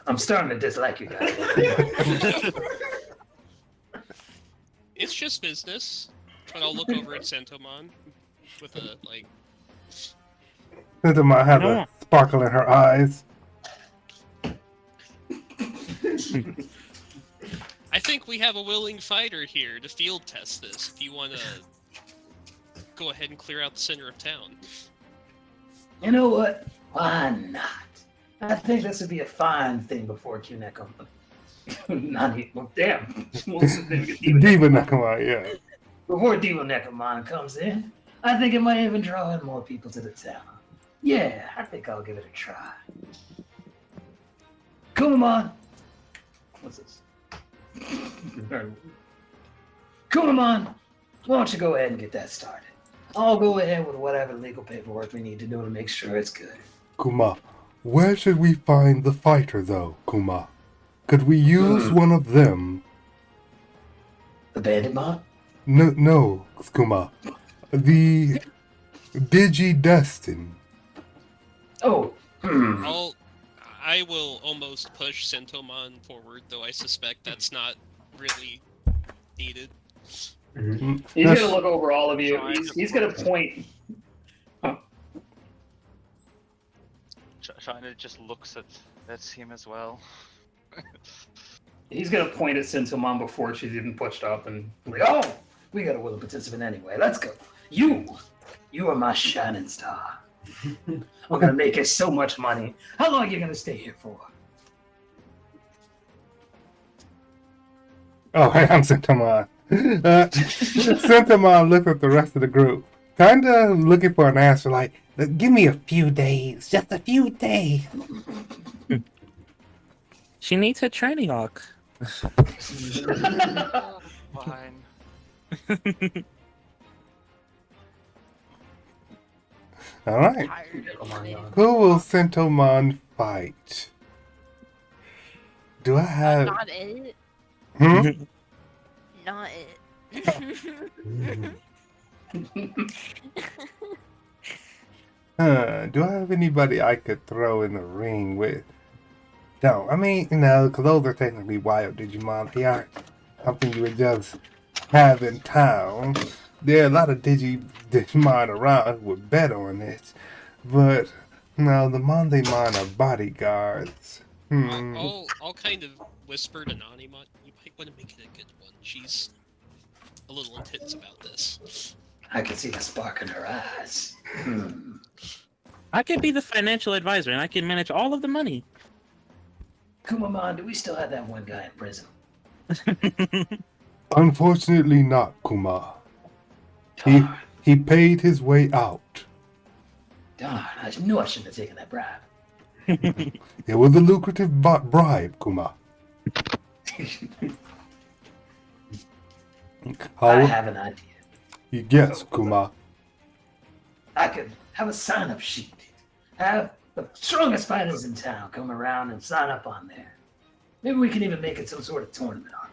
[SPEAKER 2] I'm starting to dislike you guys.
[SPEAKER 7] It's just business. But I'll look over at Sentomon with a like.
[SPEAKER 1] Naniman has a sparkle in her eyes.
[SPEAKER 7] I think we have a willing fighter here to field test this. If you want to go ahead and clear out the center of town.
[SPEAKER 2] You know what? Why not? I think this would be a fine thing before QNet comes. Not even, damn.
[SPEAKER 1] Diva Nakama, yeah.
[SPEAKER 2] Before Diva Necromon comes in, I think it might even draw in more people to the town. Yeah, I think I'll give it a try. Kumamon! What's this? Kumamon! Why don't you go ahead and get that started? I'll go ahead with whatever legal paperwork we need to do to make sure it's good.
[SPEAKER 1] Kuma, where should we find the fighter, though, Kuma? Could we use one of them?
[SPEAKER 2] The Banditmon?
[SPEAKER 1] No, Kuma. The Digidestin.
[SPEAKER 2] Oh,
[SPEAKER 7] I will almost push Sentomon forward, though I suspect that's not really needed.
[SPEAKER 2] He's gonna look over all of you. He's gonna point.
[SPEAKER 6] China just looks at him as well.
[SPEAKER 2] He's gonna point at Sentomon before she's even pushed up and like, oh, we got a willing participant anyway. Let's go. You are my shining star. I'm gonna make you so much money. How long are you gonna stay here for?
[SPEAKER 1] Oh, hey, I'm Sentomon. Sentomon looked at the rest of the group, kind of looking for an answer, like, give me a few days, just a few days.
[SPEAKER 5] She needs her training arc.
[SPEAKER 6] Fine.
[SPEAKER 1] All right.
[SPEAKER 4] Tired of it.
[SPEAKER 1] Who will Sentomon fight? Do I have...
[SPEAKER 4] Not it.
[SPEAKER 1] Hmm?
[SPEAKER 4] Not it.
[SPEAKER 1] Do I have anybody I could throw in the ring with? No, I mean, because those are technically wild Digimon. They aren't something you would just have in town. There are a lot of Digimon around who would bet on it. But, no, the Mondemon are bodyguards.
[SPEAKER 7] I'll kind of whisper to Nanimon, you might want to make it a good one. She's a little intense about this.
[SPEAKER 2] I can see the spark in her eyes.
[SPEAKER 5] I could be the financial advisor, and I can manage all of the money.
[SPEAKER 2] Kumamon, do we still have that one guy in prison?
[SPEAKER 1] Unfortunately not, Kuma.
[SPEAKER 2] Darn,
[SPEAKER 1] He paid his way out.
[SPEAKER 2] darn, I knew I shouldn't have taken that bribe.
[SPEAKER 1] It was a lucrative bribe, Kuma.
[SPEAKER 2] I have an idea.
[SPEAKER 1] Yes, Kuma.
[SPEAKER 2] I could have a sign-up sheet. Have the strongest fighters in town come around and sign up on there. Maybe we can even make it some sort of tournament arc.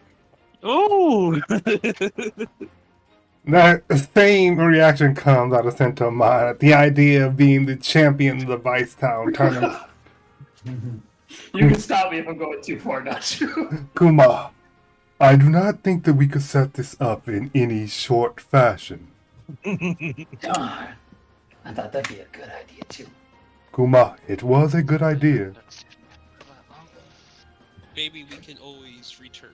[SPEAKER 5] Oh!
[SPEAKER 1] That same reaction comes out of Sentomon at the idea of being the champion of the Vice Town tournament.
[SPEAKER 2] You can stop me if I'm going too far, not you.
[SPEAKER 1] Kuma, I do not think that we could set this up in any short fashion.
[SPEAKER 2] Darn. I thought that'd be a good idea, too.
[SPEAKER 1] Kuma, it was a good idea.
[SPEAKER 7] Maybe we can always return.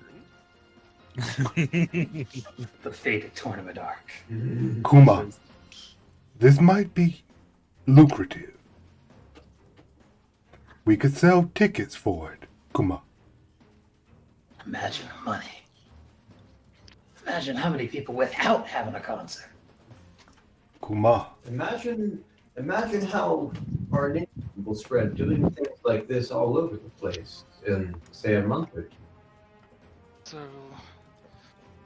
[SPEAKER 2] The fated tournament arc.
[SPEAKER 1] Kuma, this might be lucrative. We could sell tickets for it, Kuma.
[SPEAKER 2] Imagine the money. Imagine how many people without having a concert.
[SPEAKER 1] Kuma,
[SPEAKER 9] Imagine how our name will spread doing things like this all over the place in, say, a month or two.
[SPEAKER 6] So,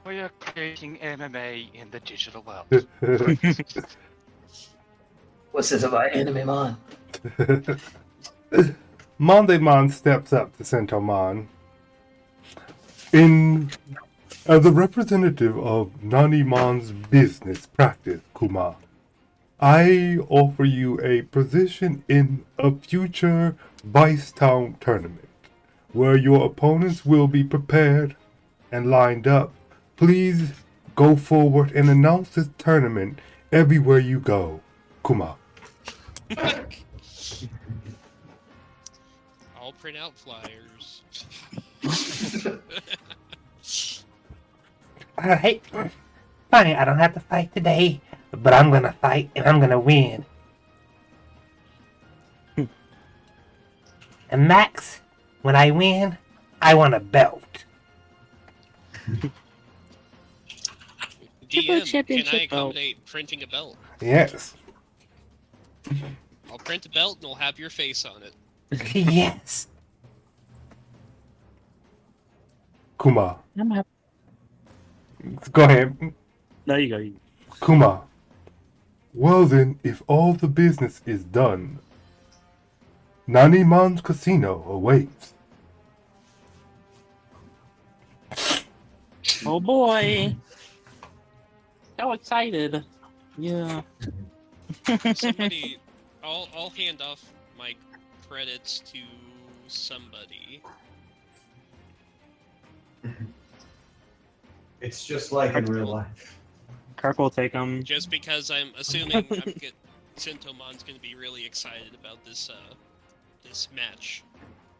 [SPEAKER 6] we are creating MMA in the digital world.
[SPEAKER 2] What's this about Anime Mon?
[SPEAKER 1] Mondemon steps up to Sentomon. As a representative of Nanimon's business practice, Kuma, I offer you a position in a future Vice Town tournament where your opponents will be prepared and lined up. Please go forward and announce this tournament everywhere you go, Kuma.
[SPEAKER 7] I'll print out flyers.
[SPEAKER 10] Alright. Fine, I don't have to fight today, but I'm gonna fight and I'm gonna win. And Max, when I win, I want a belt.
[SPEAKER 7] DM, can I
[SPEAKER 5] championship belt.
[SPEAKER 7] accommodate printing a belt?
[SPEAKER 1] Yes.
[SPEAKER 7] I'll print a belt and I'll have your face on it.
[SPEAKER 10] Yes.
[SPEAKER 1] Kuma.
[SPEAKER 5] I'm happy.
[SPEAKER 1] Go ahead.
[SPEAKER 5] There you go.
[SPEAKER 1] Kuma. Well then, if all the business is done, Nanimon's casino awaits.
[SPEAKER 5] Oh boy. So excited. Yeah.
[SPEAKER 7] Somebody, I'll hand off my credits to somebody.
[SPEAKER 9] It's just like in real life.
[SPEAKER 5] Kirk will take them.
[SPEAKER 7] Just because I'm assuming Sentomon's going to be really excited about this this match.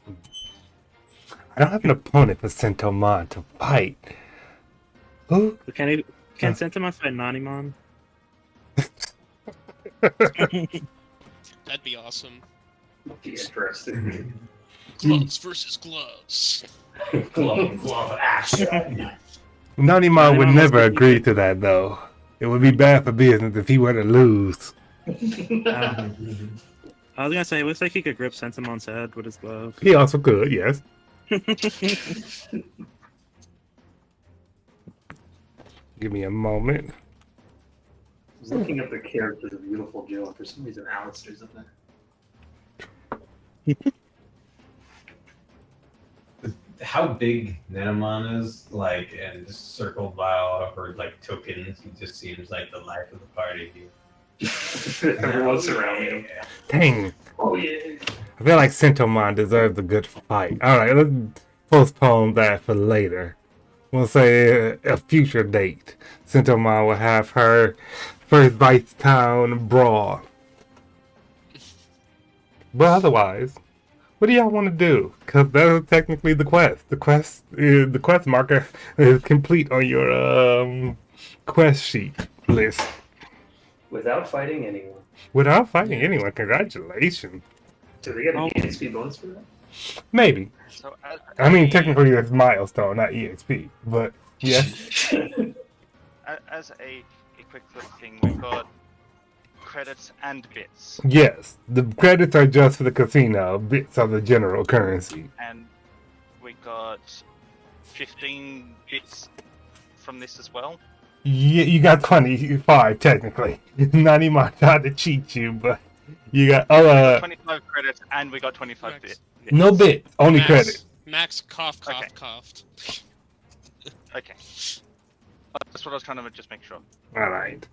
[SPEAKER 1] I don't have an opponent for Sentomon to fight. Who?
[SPEAKER 5] Can Sentimon fight Nanimon?
[SPEAKER 7] That'd be awesome.
[SPEAKER 2] Be interesting.
[SPEAKER 7] Gloves versus gloves.
[SPEAKER 2] glove action.
[SPEAKER 1] Nanimon would
[SPEAKER 5] Nanimon
[SPEAKER 1] never
[SPEAKER 5] must be-
[SPEAKER 1] agree to that, though. It would be bad for business if he were to lose.
[SPEAKER 5] I was gonna say, it looks like he could grip Sentimon's head with his glove.
[SPEAKER 1] He also could, yes. Give me a moment.
[SPEAKER 2] I was looking up the characters of Beautiful Joe, and for some reason Alistair's up there.
[SPEAKER 3] How big Nenamon is, and just circled by all of her tokens, he just seems like the life of the party.
[SPEAKER 2] Everyone's surrounding him.
[SPEAKER 1] Dang.
[SPEAKER 2] Oh yeah.
[SPEAKER 1] I feel like Centomon deserves a good fight. Alright, let's postpone that for later. We'll say a future date. Centomon will have her first Vice Town brawl. But otherwise, what do y'all want to do? Because that is technically the quest. The quest marker is complete on your quest sheet list.
[SPEAKER 2] Without fighting anyone.
[SPEAKER 1] Without fighting anyone, congratulations.
[SPEAKER 2] Do they get an EXP bonus for that?
[SPEAKER 1] Maybe.
[SPEAKER 6] So,
[SPEAKER 1] I mean, technically it's milestone, not EXP. But, yes.
[SPEAKER 6] as a quick little thing, we've got credits and bits.
[SPEAKER 1] Yes. The credits are just for the casino. Bits are the general currency.
[SPEAKER 6] And we got 15 bits from this as well.
[SPEAKER 1] Yeah, you got 25, technically. Not even tried to cheat you, but you got...
[SPEAKER 6] 25 credits and we got 25
[SPEAKER 7] Max.
[SPEAKER 6] bits.
[SPEAKER 1] No bit, only
[SPEAKER 7] Max,
[SPEAKER 1] credit.
[SPEAKER 7] Max coughed.
[SPEAKER 6] Okay. That's what I was trying to just make sure.
[SPEAKER 1] Alright.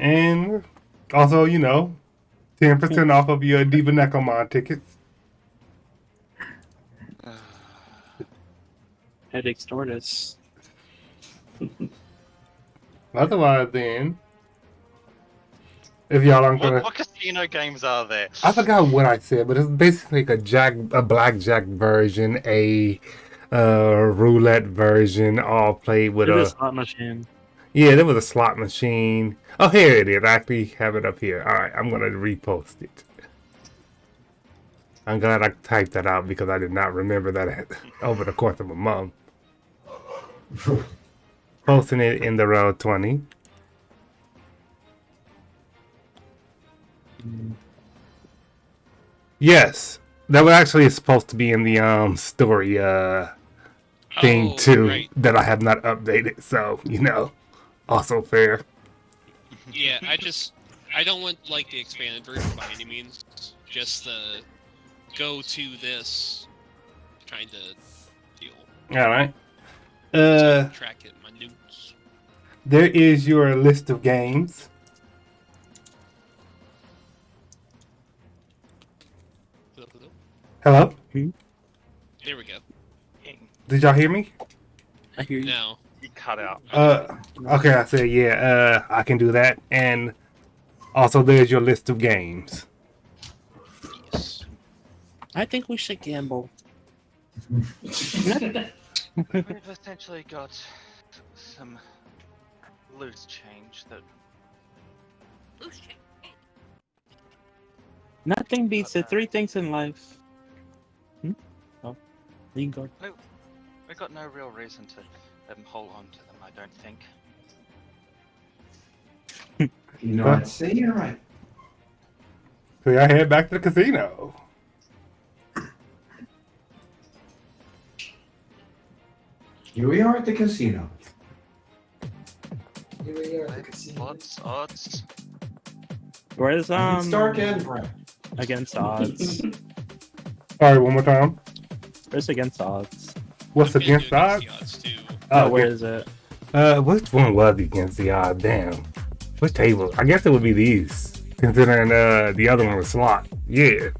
[SPEAKER 1] And also, 10% off of your Diva Necomon tickets.
[SPEAKER 5] Headaches tortoise.
[SPEAKER 1] Otherwise, then, if y'all aren't gonna...
[SPEAKER 6] What casino games are there?
[SPEAKER 1] I forgot what I said, but it's basically like a blackjack version, a roulette version, all played with
[SPEAKER 5] There's
[SPEAKER 1] a
[SPEAKER 5] a slot machine.
[SPEAKER 1] Yeah, there was a slot machine. Oh, here it is. I actually have it up here. All right, I'm gonna repost it. I'm glad I typed that out because I did not remember that over the course of a month. Posting it in the row 20. Yes, that was actually supposed to be in the story thing too,
[SPEAKER 7] right.
[SPEAKER 1] that I have not updated. So also fair.
[SPEAKER 7] Yeah, I don't want like the expanded version by any means. Just the go to this kind of deal.
[SPEAKER 1] All right.
[SPEAKER 7] Track it in my notes.
[SPEAKER 1] There is your list of games. Hello?
[SPEAKER 7] There we go.
[SPEAKER 1] Did y'all hear me?
[SPEAKER 5] I hear you.
[SPEAKER 7] Now.
[SPEAKER 6] You cut out.
[SPEAKER 1] Okay, I said, yeah, I can do that. And also, there's your list of games.
[SPEAKER 7] Yes.
[SPEAKER 5] I think we should gamble.
[SPEAKER 6] We've essentially got some loose change that
[SPEAKER 5] Nothing beats the three things in life. Oh, you can go.
[SPEAKER 6] we've got no real reason to hold on to them, I don't think.
[SPEAKER 9] I'd say you're right.
[SPEAKER 1] So y'all head back to the casino.
[SPEAKER 9] Here we are at the casino.
[SPEAKER 2] Here we are at the casino.
[SPEAKER 6] Odds.
[SPEAKER 5] Where's
[SPEAKER 9] Stark and Brad.
[SPEAKER 5] against odds?
[SPEAKER 1] Sorry, one more time.
[SPEAKER 5] Where's against odds?
[SPEAKER 1] What's
[SPEAKER 7] You can do
[SPEAKER 1] against odds?
[SPEAKER 7] the odds too.
[SPEAKER 1] Oh,
[SPEAKER 5] where
[SPEAKER 1] okay.
[SPEAKER 5] is it?
[SPEAKER 1] Which one was against the odds? Damn. Which table? I guess it would be these. Considering the other one was slot. Yeah.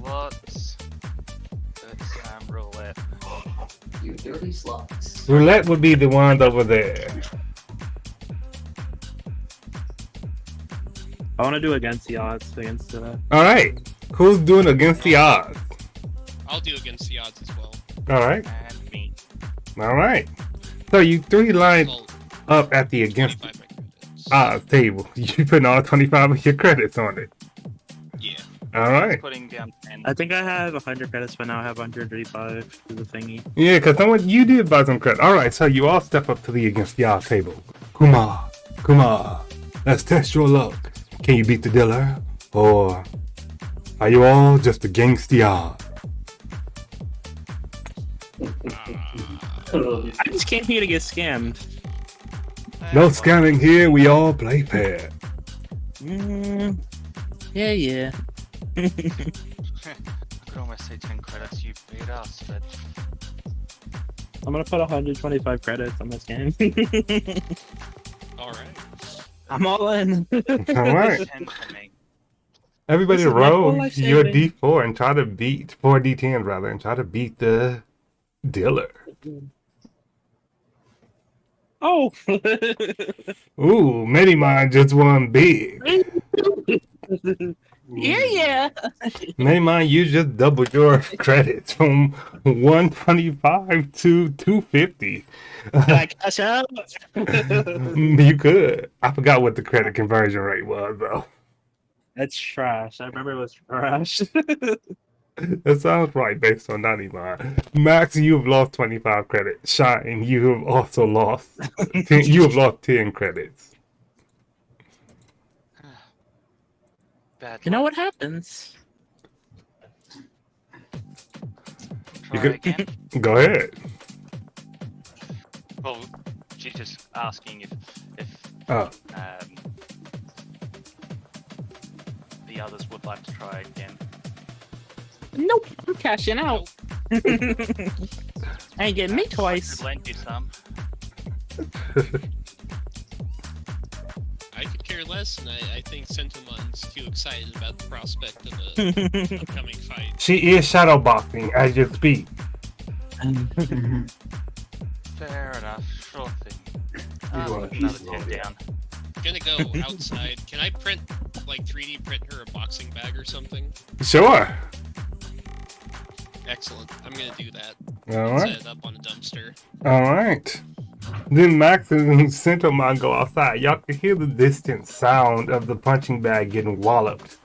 [SPEAKER 6] Lots. It's roulette.
[SPEAKER 2] You dirty slots.
[SPEAKER 1] Roulette would be the ones over there.
[SPEAKER 5] I want to do against the odds. Against the.
[SPEAKER 1] Alright. Who's doing against the odds?
[SPEAKER 7] I'll do against the odds as well.
[SPEAKER 1] Alright.
[SPEAKER 6] And me.
[SPEAKER 1] Alright. So you three lined
[SPEAKER 7] Well,
[SPEAKER 1] up at the against
[SPEAKER 7] 25 my credits.
[SPEAKER 1] odds table. You putting all 25 of your credits on it.
[SPEAKER 7] Yeah.
[SPEAKER 1] Alright.
[SPEAKER 6] Putting down 10.
[SPEAKER 5] I think I have 100 credits, but now I have 135 for the thingy.
[SPEAKER 1] Yeah, because you did buy some credit. Alright, so you all step up to the against the odds table. Kuma, let's test your luck. Can you beat the dealer? Or are you all just against the odds?
[SPEAKER 5] I just came here to get scammed.
[SPEAKER 1] No scamming here, we all play fair.
[SPEAKER 5] Yeah.
[SPEAKER 6] I could almost say 10 credits, you beat us, but
[SPEAKER 5] I'm gonna put 125 credits on this game.
[SPEAKER 7] All right.
[SPEAKER 5] I'm all in.
[SPEAKER 1] All right.
[SPEAKER 6] 10 for me.
[SPEAKER 1] Everybody
[SPEAKER 5] This is my whole
[SPEAKER 1] roll
[SPEAKER 5] life
[SPEAKER 1] your
[SPEAKER 5] saving.
[SPEAKER 1] D4 and try to beat 4D10 rather, and try to beat the dealer.
[SPEAKER 5] Oh.
[SPEAKER 1] Ooh, many mine just won big.
[SPEAKER 5] yeah.
[SPEAKER 1] Many mine, you just doubled your credits from 125 to 250.
[SPEAKER 5] Can I cash out?
[SPEAKER 1] You could. I forgot what the credit conversion rate was though.
[SPEAKER 5] That's trash. I remember it was trash.
[SPEAKER 1] That sounds right based on 90 mine. Max, you have lost 25 credits. Shine, you have also lost 10, you have lost 10 credits.
[SPEAKER 6] Bad
[SPEAKER 5] You know
[SPEAKER 6] luck.
[SPEAKER 5] what happens?
[SPEAKER 1] You
[SPEAKER 6] Try
[SPEAKER 1] could-
[SPEAKER 6] again.
[SPEAKER 1] Go ahead.
[SPEAKER 6] Well, she's just asking if
[SPEAKER 1] Oh,
[SPEAKER 6] the others would like to try again.
[SPEAKER 5] Nope. I'm cashing out. Ain't getting me
[SPEAKER 6] I
[SPEAKER 5] twice.
[SPEAKER 6] could lend you some.
[SPEAKER 7] I could care less, and I think Sentimon's too excited about the prospect of a upcoming fight.
[SPEAKER 1] she is shadowboxing as you speak.
[SPEAKER 6] Fair enough. Sure thing.
[SPEAKER 9] You wanna
[SPEAKER 6] Another
[SPEAKER 9] choose
[SPEAKER 6] 10
[SPEAKER 9] one.
[SPEAKER 6] down.
[SPEAKER 7] Gonna go outside. Can I print, like, 3D print her a boxing bag or something?
[SPEAKER 1] Sure.
[SPEAKER 7] Excellent. I'm gonna do that.
[SPEAKER 1] All
[SPEAKER 7] Set
[SPEAKER 1] right.
[SPEAKER 7] it up on a dumpster.
[SPEAKER 1] All right. Then Max and Centomon go outside. Y'all can hear the distant sound of the punching bag getting walloped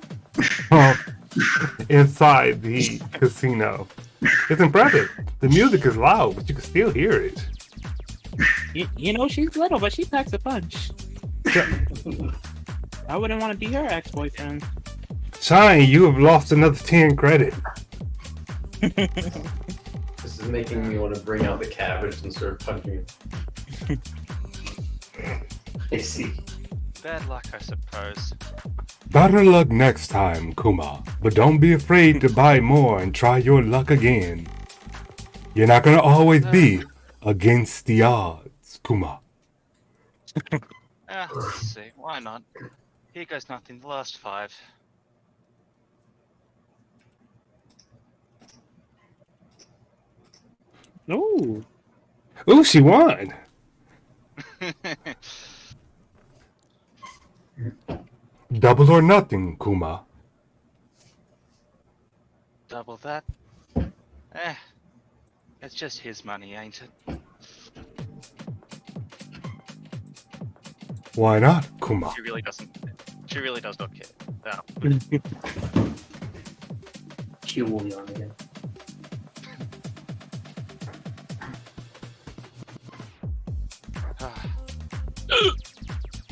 [SPEAKER 1] inside the casino. It's impressive. The music is loud, but you can still hear it.
[SPEAKER 5] You know, she's little, but she packs a punch. I wouldn't want to be her ex-boyfriend.
[SPEAKER 1] Shine, you have lost another 10 credit.
[SPEAKER 9] This is making me want to bring out the cabbage and start punching it.
[SPEAKER 2] I see.
[SPEAKER 6] Bad luck, I suppose.
[SPEAKER 1] Better luck next time, Kuma. But don't be afraid to buy more and try your luck again. You're not gonna always be against the odds, Kuma.
[SPEAKER 6] Let's see. Why not? Here goes nothing. The last 5.
[SPEAKER 5] Ooh.
[SPEAKER 1] Ooh, she won. Double or nothing, Kuma.
[SPEAKER 6] Double that. It's just his money, ain't it?
[SPEAKER 1] Why not, Kuma?
[SPEAKER 6] She really doesn't. She really does not care. No.
[SPEAKER 2] Q will be on again.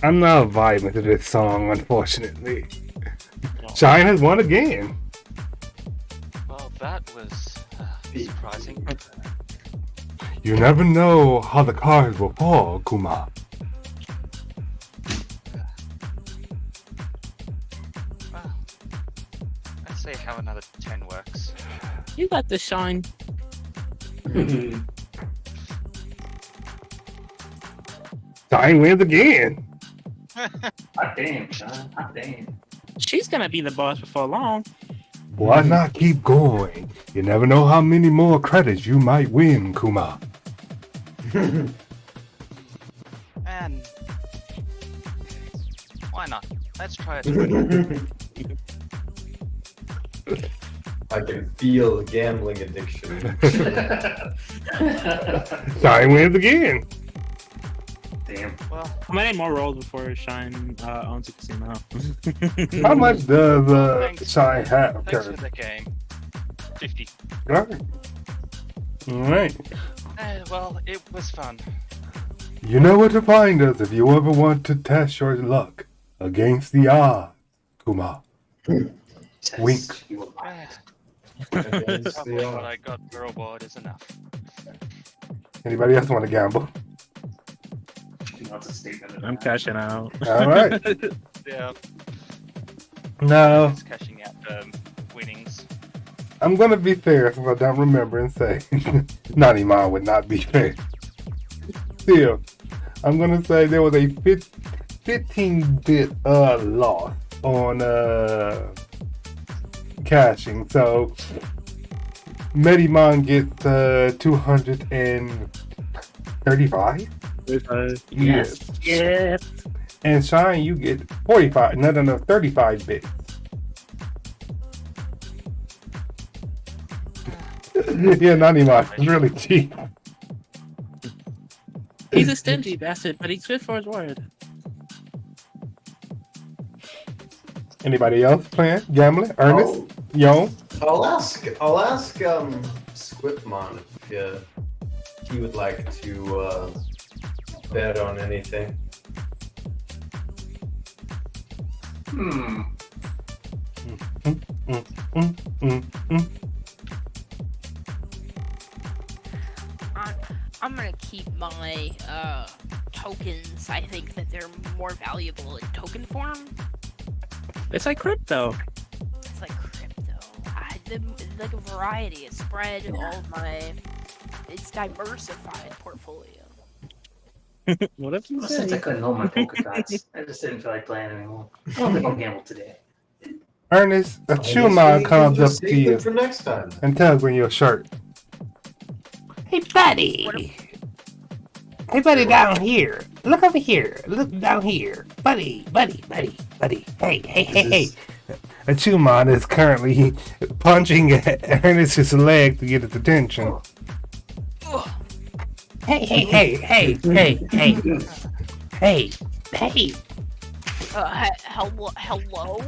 [SPEAKER 1] I'm not vibing to this song, unfortunately. Shine has won again.
[SPEAKER 6] Well, that was surprising.
[SPEAKER 1] You never know how the cards will fall, Kuma.
[SPEAKER 6] Well, let's see how another 10 works.
[SPEAKER 5] You got the shine.
[SPEAKER 1] Shine wins again.
[SPEAKER 2] Hot damn, Sean. Hot damn.
[SPEAKER 5] She's gonna be the boss before long.
[SPEAKER 1] Why not keep going? You never know how many more credits you might win, Kuma.
[SPEAKER 6] And why not? Let's try it.
[SPEAKER 9] I can feel the gambling addiction.
[SPEAKER 1] Shine wins again.
[SPEAKER 2] Damn.
[SPEAKER 6] Well,
[SPEAKER 5] How many more rolls before Shine owns a casino?
[SPEAKER 1] How much does
[SPEAKER 6] Thanks.
[SPEAKER 1] Shine have?
[SPEAKER 6] thanks for the game. 50.
[SPEAKER 1] Alright. Alright.
[SPEAKER 6] Well, it was fun.
[SPEAKER 1] You know where to find us if you ever want to test your luck against the odds, Kuma. Wink.
[SPEAKER 2] You will
[SPEAKER 6] Eh,
[SPEAKER 9] Against
[SPEAKER 6] Probably
[SPEAKER 9] the
[SPEAKER 6] what
[SPEAKER 9] odds.
[SPEAKER 6] I got for a reward is enough.
[SPEAKER 1] Anybody else want to gamble?
[SPEAKER 2] He wants a statement of
[SPEAKER 5] I'm
[SPEAKER 2] that.
[SPEAKER 5] cashing out.
[SPEAKER 1] Alright.
[SPEAKER 6] Yeah,
[SPEAKER 1] Now,
[SPEAKER 6] just cashing out winnings.
[SPEAKER 1] I'm gonna be fair since I don't remember and say Nanimon would not be fair. Still, I'm gonna say there was a 15-bit loss on caching. So Medimon gets 235.
[SPEAKER 2] Yes.
[SPEAKER 5] Yeah.
[SPEAKER 1] And Shine, you get 45. No, 35 bits. Yeah, Nanimon is really cheap.
[SPEAKER 5] He's a stingy bastard, but he's good for his word.
[SPEAKER 1] Anybody else playing? Gambling? Ernest? Yo?
[SPEAKER 9] I'll ask Squipmon if he would like to bet on anything.
[SPEAKER 4] I'm gonna keep my tokens. I think that they're more valuable in token form.
[SPEAKER 5] It's like crypto.
[SPEAKER 4] It's like crypto. Like a variety. It's spread all my. It's diversified portfolio.
[SPEAKER 5] Whatever you
[SPEAKER 2] Well,
[SPEAKER 5] say.
[SPEAKER 2] since I couldn't hold my polka dots, I just didn't feel like playing anymore. I don't think I'll gamble today.
[SPEAKER 1] Ernest, a
[SPEAKER 9] I guess
[SPEAKER 1] Chumon
[SPEAKER 9] we
[SPEAKER 1] comes
[SPEAKER 9] can
[SPEAKER 1] up
[SPEAKER 9] just
[SPEAKER 1] to
[SPEAKER 9] save them
[SPEAKER 1] you
[SPEAKER 9] for next time.
[SPEAKER 1] and tugs on your shirt.
[SPEAKER 10] Hey, buddy. Hey, buddy, down here. Look over here. Look down here. Buddy. Hey.
[SPEAKER 1] A Chumon is currently punching at Ernest's leg to get his attention.
[SPEAKER 10] Hey.
[SPEAKER 4] Hello.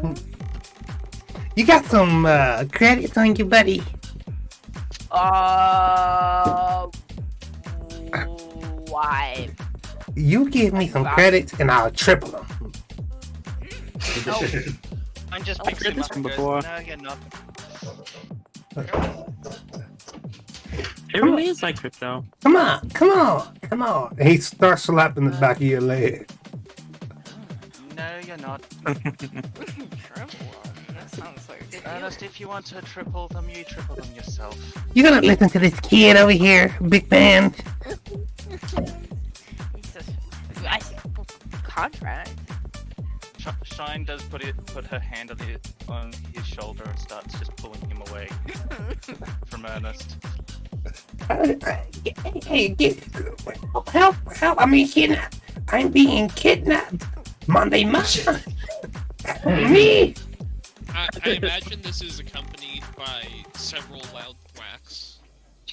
[SPEAKER 10] You got some credits on you, buddy?
[SPEAKER 4] Why?
[SPEAKER 10] You give me some credits and I'll triple them.
[SPEAKER 6] I'm just
[SPEAKER 5] I've
[SPEAKER 6] picking
[SPEAKER 5] heard this
[SPEAKER 6] up
[SPEAKER 5] one
[SPEAKER 6] and
[SPEAKER 5] before.
[SPEAKER 6] goes, no, you're not.
[SPEAKER 5] It really is like crypto.
[SPEAKER 10] Come on.
[SPEAKER 1] He starts slapping the back of your leg.
[SPEAKER 6] No, you're not.
[SPEAKER 4] Triple. That sounds like a good deal.
[SPEAKER 6] Ernest, if you want to triple them, you triple them yourself.
[SPEAKER 10] You gonna listen to this kid over here, big man?
[SPEAKER 4] I contract.
[SPEAKER 6] Shine does put her hand on his shoulder and starts just pulling him away from Ernest.
[SPEAKER 10] Hey, help! I'm being kidnapped. I'm being kidnapped. Monday night. Me.
[SPEAKER 7] I imagine this is accompanied by several loud thwacks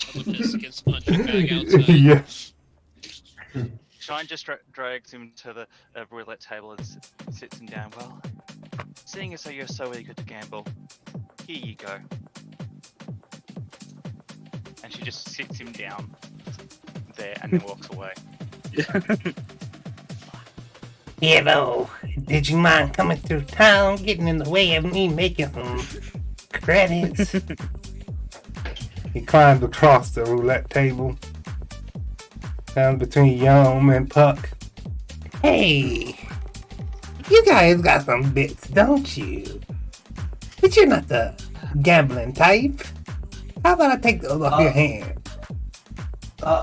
[SPEAKER 7] of the fist against the punching bag outside.
[SPEAKER 1] Yes.
[SPEAKER 6] Shine just drags him to the roulette table and sits him down. Well, seeing as though you're so eager to gamble, here you go. And she just sits him down there and then walks away.
[SPEAKER 10] Hello, Digimon coming through town, getting in the way of me making some credits.
[SPEAKER 1] He climbed across the roulette table, down between Yom and Puck.
[SPEAKER 10] Hey, you guys got some bits, don't you? But you're not the gambling type. How about I take those off your hand?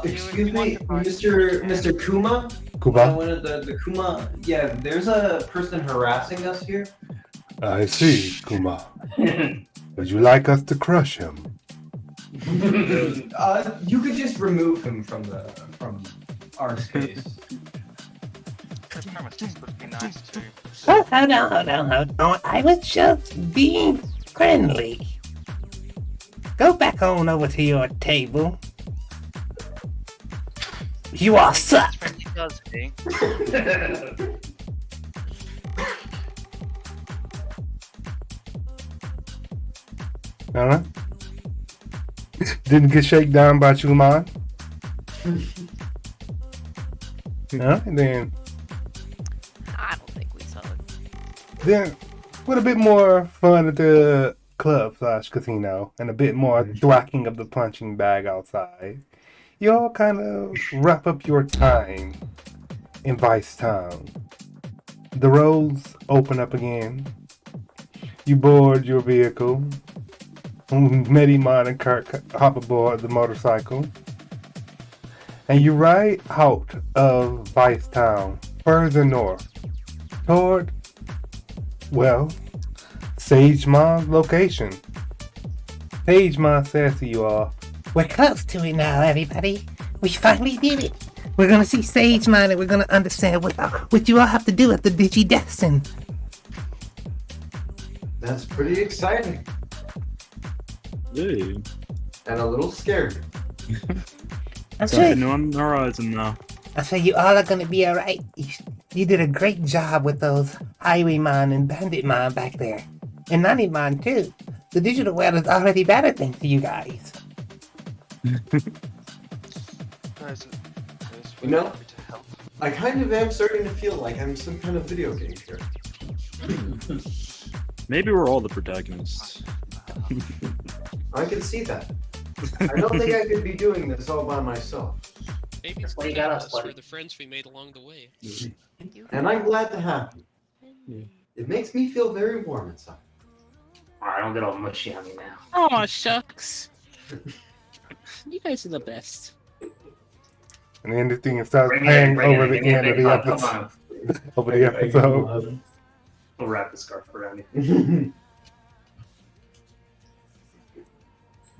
[SPEAKER 3] Excuse me, Mr. Kuma?
[SPEAKER 1] Kuba?
[SPEAKER 3] One of the Kuma. Yeah, there's a person harassing us here.
[SPEAKER 1] I see, Kuma. Would you like us to crush him?
[SPEAKER 3] You could just remove him from our space.
[SPEAKER 6] The premises would be nice too.
[SPEAKER 10] Oh, hold on. I was just being friendly. Go back on over to your table. You all suck.
[SPEAKER 6] He does, he?
[SPEAKER 1] Alright. Didn't get shaken down by Chumon? No? Then
[SPEAKER 4] I don't think we saw it.
[SPEAKER 1] Then, with a bit more fun at the club/casino and a bit more thwacking of the punching bag outside, you all kind of wrap up your time in Vice Town. The roads open up again. You board your vehicle. Medimon and Kirk hop aboard the motorcycle. And you ride out of Vice Town, further north, toward, well, Sagemon's location. Sagemon says to you all,
[SPEAKER 10] We're close to it now, everybody. We finally did it. We're gonna see Sagemon and we're gonna understand what you all have to do at the Digidestin.
[SPEAKER 9] That's pretty exciting
[SPEAKER 5] Hey.
[SPEAKER 9] and a little scary.
[SPEAKER 10] I'm
[SPEAKER 5] Something
[SPEAKER 10] sure,
[SPEAKER 5] new on the horizon now.
[SPEAKER 10] I'm sure you all are gonna be alright. You did a great job with those Highwayman and Banditmon back there. And Nanimon too. The digital world is already better thanks to you guys.
[SPEAKER 6] Guys,
[SPEAKER 9] You know?
[SPEAKER 6] happy to help.
[SPEAKER 9] I kind of am starting to feel like I'm some kind of video game character.
[SPEAKER 5] Maybe we're all the protagonists.
[SPEAKER 9] I can see that. I don't think I could be doing this all by myself.
[SPEAKER 7] Maybe
[SPEAKER 8] That's why you got us,
[SPEAKER 7] for
[SPEAKER 8] buddy.
[SPEAKER 7] the friends we made along the way.
[SPEAKER 9] And I'm glad to have you. It makes me feel very warm inside.
[SPEAKER 8] Alright, don't get all mushy on me now.
[SPEAKER 5] Oh shucks. You guys are the best.
[SPEAKER 1] and then the thing starts
[SPEAKER 8] Bring it
[SPEAKER 1] playing
[SPEAKER 8] in, bring it
[SPEAKER 1] over
[SPEAKER 8] in.
[SPEAKER 1] the
[SPEAKER 8] Give me a
[SPEAKER 1] end of
[SPEAKER 8] big
[SPEAKER 1] the
[SPEAKER 8] hug, come
[SPEAKER 1] episode.
[SPEAKER 8] on.
[SPEAKER 1] Over the episode.
[SPEAKER 8] We'll wrap the scarf around you.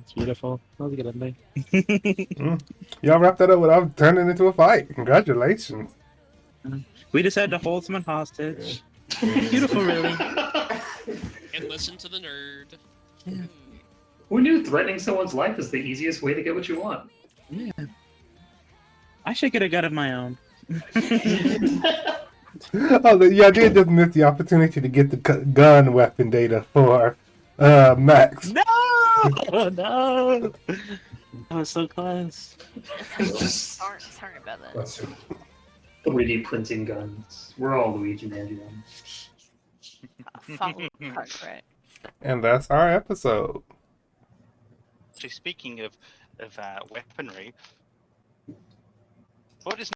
[SPEAKER 5] It's beautiful. That was a good ending.
[SPEAKER 1] Y'all wrapped that up without turning into a fight. Congratulations.
[SPEAKER 5] We just had to hold someone hostage. Beautiful, really.
[SPEAKER 7] And listen to the nerd.
[SPEAKER 8] Who knew threatening someone's life is the easiest way to get what you want?
[SPEAKER 5] Yeah. I should get a gun of my own.
[SPEAKER 1] Yeah, I did just miss the opportunity to get the gun weapon data for Max.
[SPEAKER 5] No! No! That was so close.
[SPEAKER 4] Sorry about that.
[SPEAKER 8] 3D printing guns. We're all Luigi Mansion.
[SPEAKER 4] Follow the cart, right?
[SPEAKER 1] And that's our episode.
[SPEAKER 6] Actually, speaking of weaponry, what is